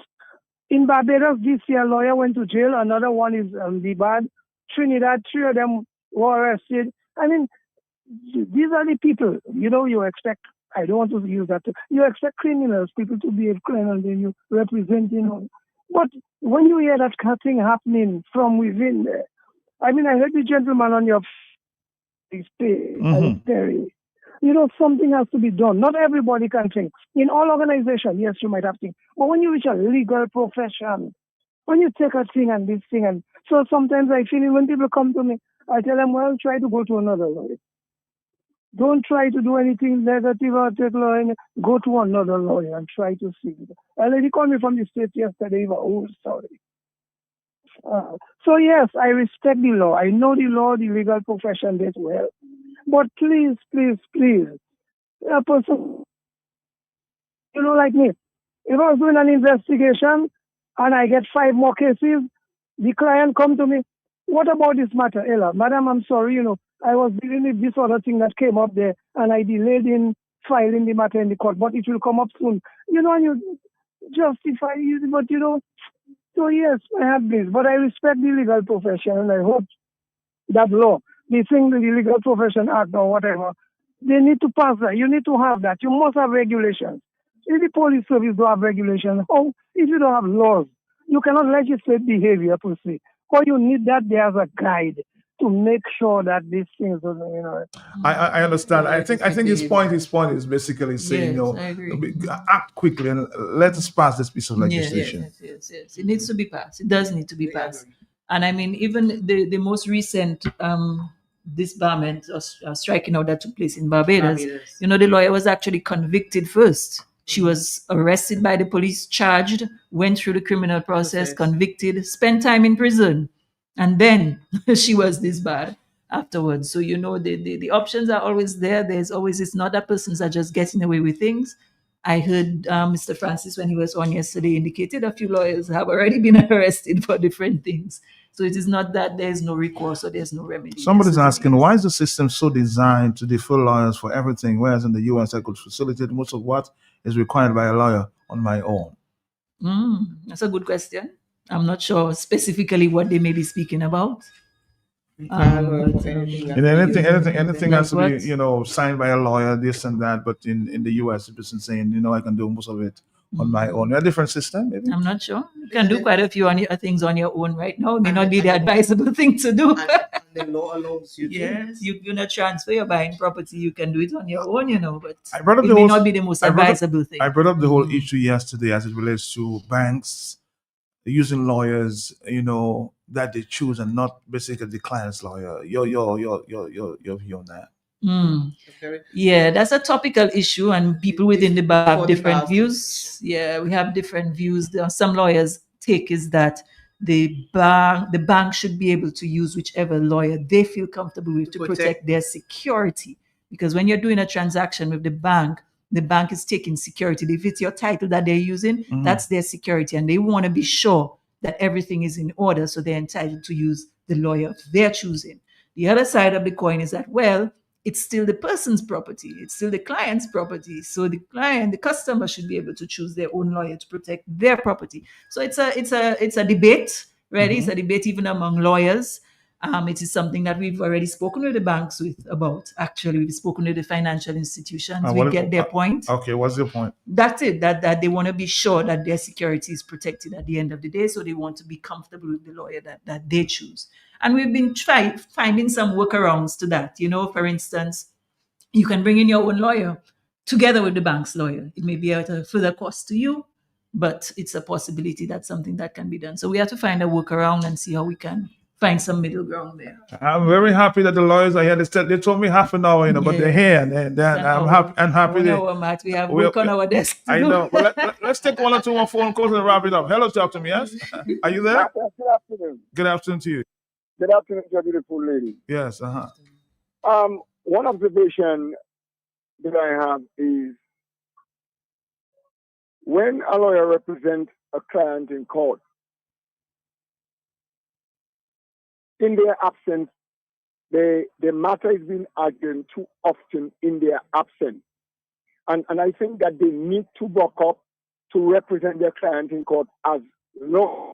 In Barbados, this year, a lawyer went to jail. Another one is the bad. Trinidad, 3 of them were arrested. I mean, these are the people, you expect, I don't want to use that, you expect criminals, people to behave criminals, and you represent, But when you hear that thing happening from within there, I mean, I heard the gentleman on your Terry. Something has to be done. Not everybody can think. In all organizations, yes, you might have things. But when you reach a legal profession, when you take a thing and this thing, and so sometimes I feel when people come to me, I tell them, well, try to go to another lawyer. Don't try to do anything negative or take lawyer. Go to another lawyer and try to see. A lady called me from the state yesterday. Oh, sorry. So yes, I respect the law. I know the law, the legal profession that well. But please, a person, like me, if I was doing an investigation and I get 5 more cases, the client come to me, what about this matter, Ella? Madam, I'm sorry, I was dealing with this other thing that came up there and I delayed in filing the matter in the court, but it will come up soon. And you justify it, but so yes, I have this, but I respect the legal profession and I hope that law, the thing, the Legal Profession Act or whatever, they need to pass that. You need to have that. You must have regulations. If the police service don't have regulations, if you don't have laws, you cannot legislate behavior per se. Or you need that there as a guide to make sure that these things don't, I understand. I think his point is basically saying, Yes, I agree. act quickly and let us pass this piece of legislation. Yes. It needs to be passed. It does need to be passed. And I mean, even the most recent disbarment or striking out that took place in Barbados, the lawyer was actually convicted first. She was arrested by the police, charged, went through the criminal process, convicted, spent time in prison, and then she was disbarred afterwards. So, the options are always there. It's not that persons are just getting away with things. I heard Mr. Francis, when he was on yesterday, indicated a few lawyers have already been arrested for different things. So it is not that there is no recourse or there's no remedy. Somebody's Yes, asking, why is the system so designed to defer lawyers for everything, whereas in the US I could facilitate most of what is required by a lawyer on my own? That's a good question. I'm not sure specifically what they may be speaking about. And anything has to be, signed by a lawyer, this and that. But in the US, the person saying, I can do most of it on my own. A different system, maybe? I'm not sure. You can do quite a few things on your own right now. It may not be the advisable thing to do. And the law allows you to. Yes, you not transfer your buying property. You can do it on your own, but I brought up it the may whole- not be the most advisable thing. I brought up the whole issue yesterday as it relates to banks using lawyers, that they choose and not basically the client's lawyer. Your view on that? Yeah, that's a topical issue, and people within the bar have For the different bar. views. Yeah, we have different views. There are some lawyers' take is that the bank should be able to use whichever lawyer they feel comfortable with to protect their security. Because when you're doing a transaction with the bank is taking security. If it's your title that they're using, that's their security, and they want to be sure that everything is in order, so they're entitled to use the lawyer of their choosing. The other side of the coin is that, well, it's still the person's property. It's still the client's property. So the customer should be able to choose their own lawyer to protect their property. So it's a debate, really. It's a debate even among lawyers. It is something that we've already spoken with the banks about. Actually, we've spoken with the financial institutions. We get their point. Okay, what's your point? That's it. That they want to be sure that their security is protected at the end of the day. So they want to be comfortable with the lawyer that they choose. And we've been finding some workarounds to that. For instance, you can bring in your own lawyer together with the bank's lawyer. It may be at a further cost to you, but it's a possibility that's something that can be done. So we have to find a workaround and see how we can find some middle ground there. I'm very happy that the lawyers are here. They told me half an hour, but they're here. And I'm happy. Matt, we have work on our desk. I know. But let's take one or two more phone calls and wrap it up. Hello, talk to me. Yes, are you there? Good afternoon. Good afternoon to you. Good afternoon to your beautiful lady. Yes. One observation that I have is when a lawyer represents a client in court, in their absence, the matter is being argued too often in their absence. And I think that they need to buck up to represent their client in court as long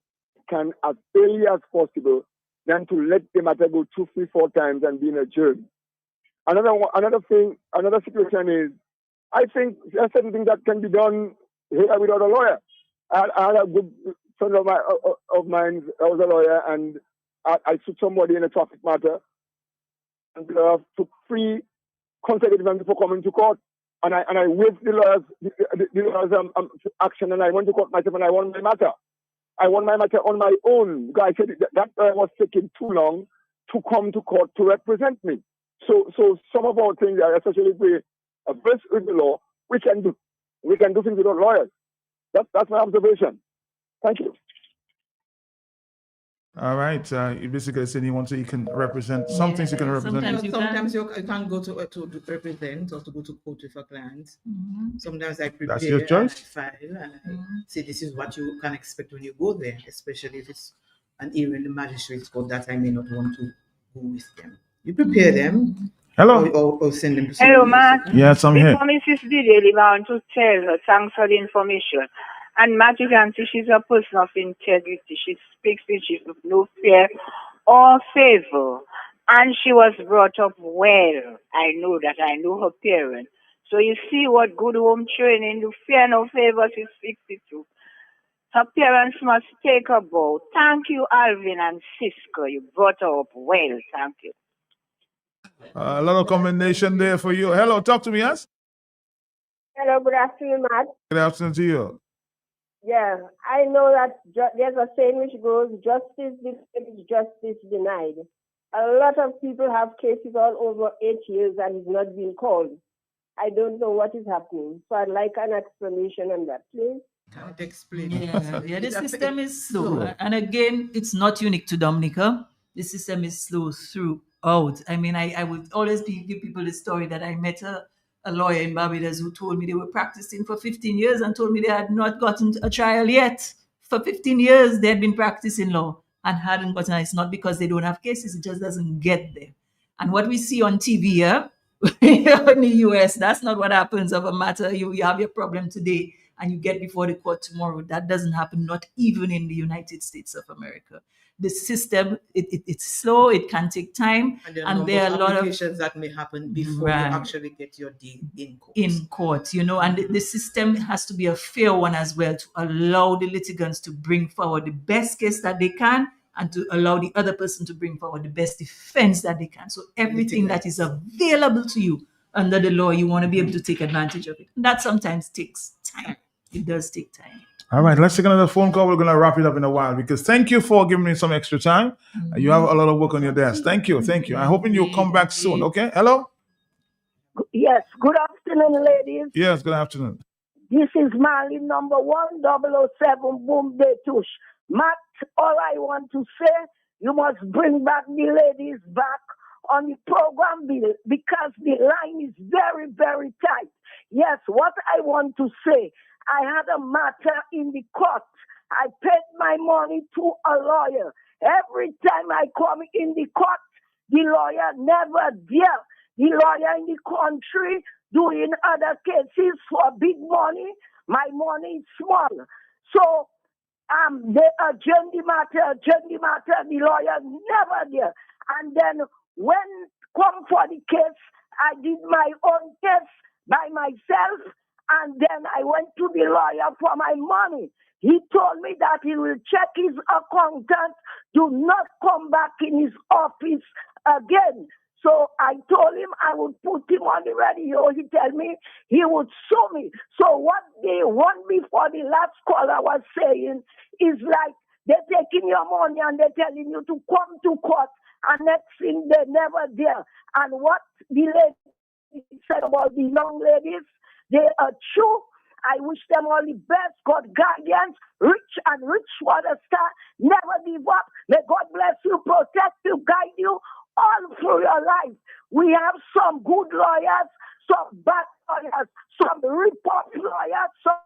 as early as possible than to let the matter go 2, 3, 4 times and be adjourned. Another situation is, I think there are certain things that can be done here without a lawyer. I had a good friend of mine, I was a lawyer, and I sued somebody in a traffic matter, and took 3 consecutive months before coming to court, and I waived the lawyer's action, and I went to court myself, and I won my matter. I won my matter on my own. I said that was taking too long to come to court to represent me. So some of our things, especially if we are versed with the law, we can do things without lawyers. That's my observation. Thank you. All right. You basically said you can represent some things. You can represent. Sometimes you can go to represent or to go to court with a client. Sometimes I prepare That's your choice. and I file and I say this is what you can expect when you go there, especially if it's an area in the magistrate's court that I may not want to go with them. You prepare them. Hello. Or send them to Hello, Matt. Yes, I'm here. Before Mrs. Diddy, I want to tell her thanks for the information. And Matt, you can see she's a person of integrity. She speaks with no fear or favor. And she was brought up well. I know that. I know her parents. So you see what good home training, the fear no favor, she's 62. Her parents must take her bow. Thank you, Alvin and Cisco. You brought her up well. Thank you. A lot of commendation there for you. Hello, talk to me, yes? Hello, good afternoon, Matt. Good afternoon to you. Yeah, I know that there's a saying which goes, justice delayed is justice denied. A lot of people have cases all over 8 years and it's not been called. I don't know what is happening. So I'd like an explanation on that, please. Can't explain. Yeah, the system is slow. And again, it's not unique to Dominica. The system is slow throughout. I mean, I would always give people the story that I met a lawyer in Barbados who told me they were practicing for 15 years and told me they had not gotten a trial yet. For 15 years, they had been practicing law. and hadn't gotten, and it's not because they don't have cases, it just doesn't get there. And what we see on TV here in the US, that's not what happens of a matter. You have your problem today and you get before the court tomorrow. That doesn't happen, not even in the United States of America. The system, it's slow, it can take time, and there are a lot of applications that may happen before you actually get your deal in court. You know, and the system has to be a fair one as well, to allow the litigants to bring forward the best case that they can, and to allow the other person to bring forward the best defense that they can. So everything that is available to you under the law, you want to be able to take advantage of it. And that sometimes takes time. It does take time. All right, let's take another phone call. We're going to wrap it up in a while, because thank you for giving me some extra time. You have a lot of work on your desk. Thank you. I'm hoping you'll come back soon, okay? Hello? Yes, good afternoon, ladies. Yes, good afternoon. This is Marley number 1007, Boom De Touche. Matt, all I want to say, you must bring back the ladies back on the program bill, because the line is very, very tight. Yes, what I want to say, I had a matter in the court. I paid my money to a lawyer. Every time I come in the court, the lawyer never there. The lawyer in the country doing other cases for big money. My money is small. So they adjourn the matter, the lawyer never there. And then when come for the case, I did my own case by myself, and then I went to the lawyer for my money. He told me that he will check his accountant, do not come back in his office again. So I told him I would put him on the radio. He told me he would sue me. So what they want before the last caller was saying is like, they're taking your money and they're telling you to come to court, and next thing they're never there. And what the lady said about the young ladies, they are true. I wish them all the best. God guidance, rich and rich for the star. Never give up. May God bless you, protect you, guide you all through your life. We have some good lawyers, some bad lawyers, some rip-off lawyers, some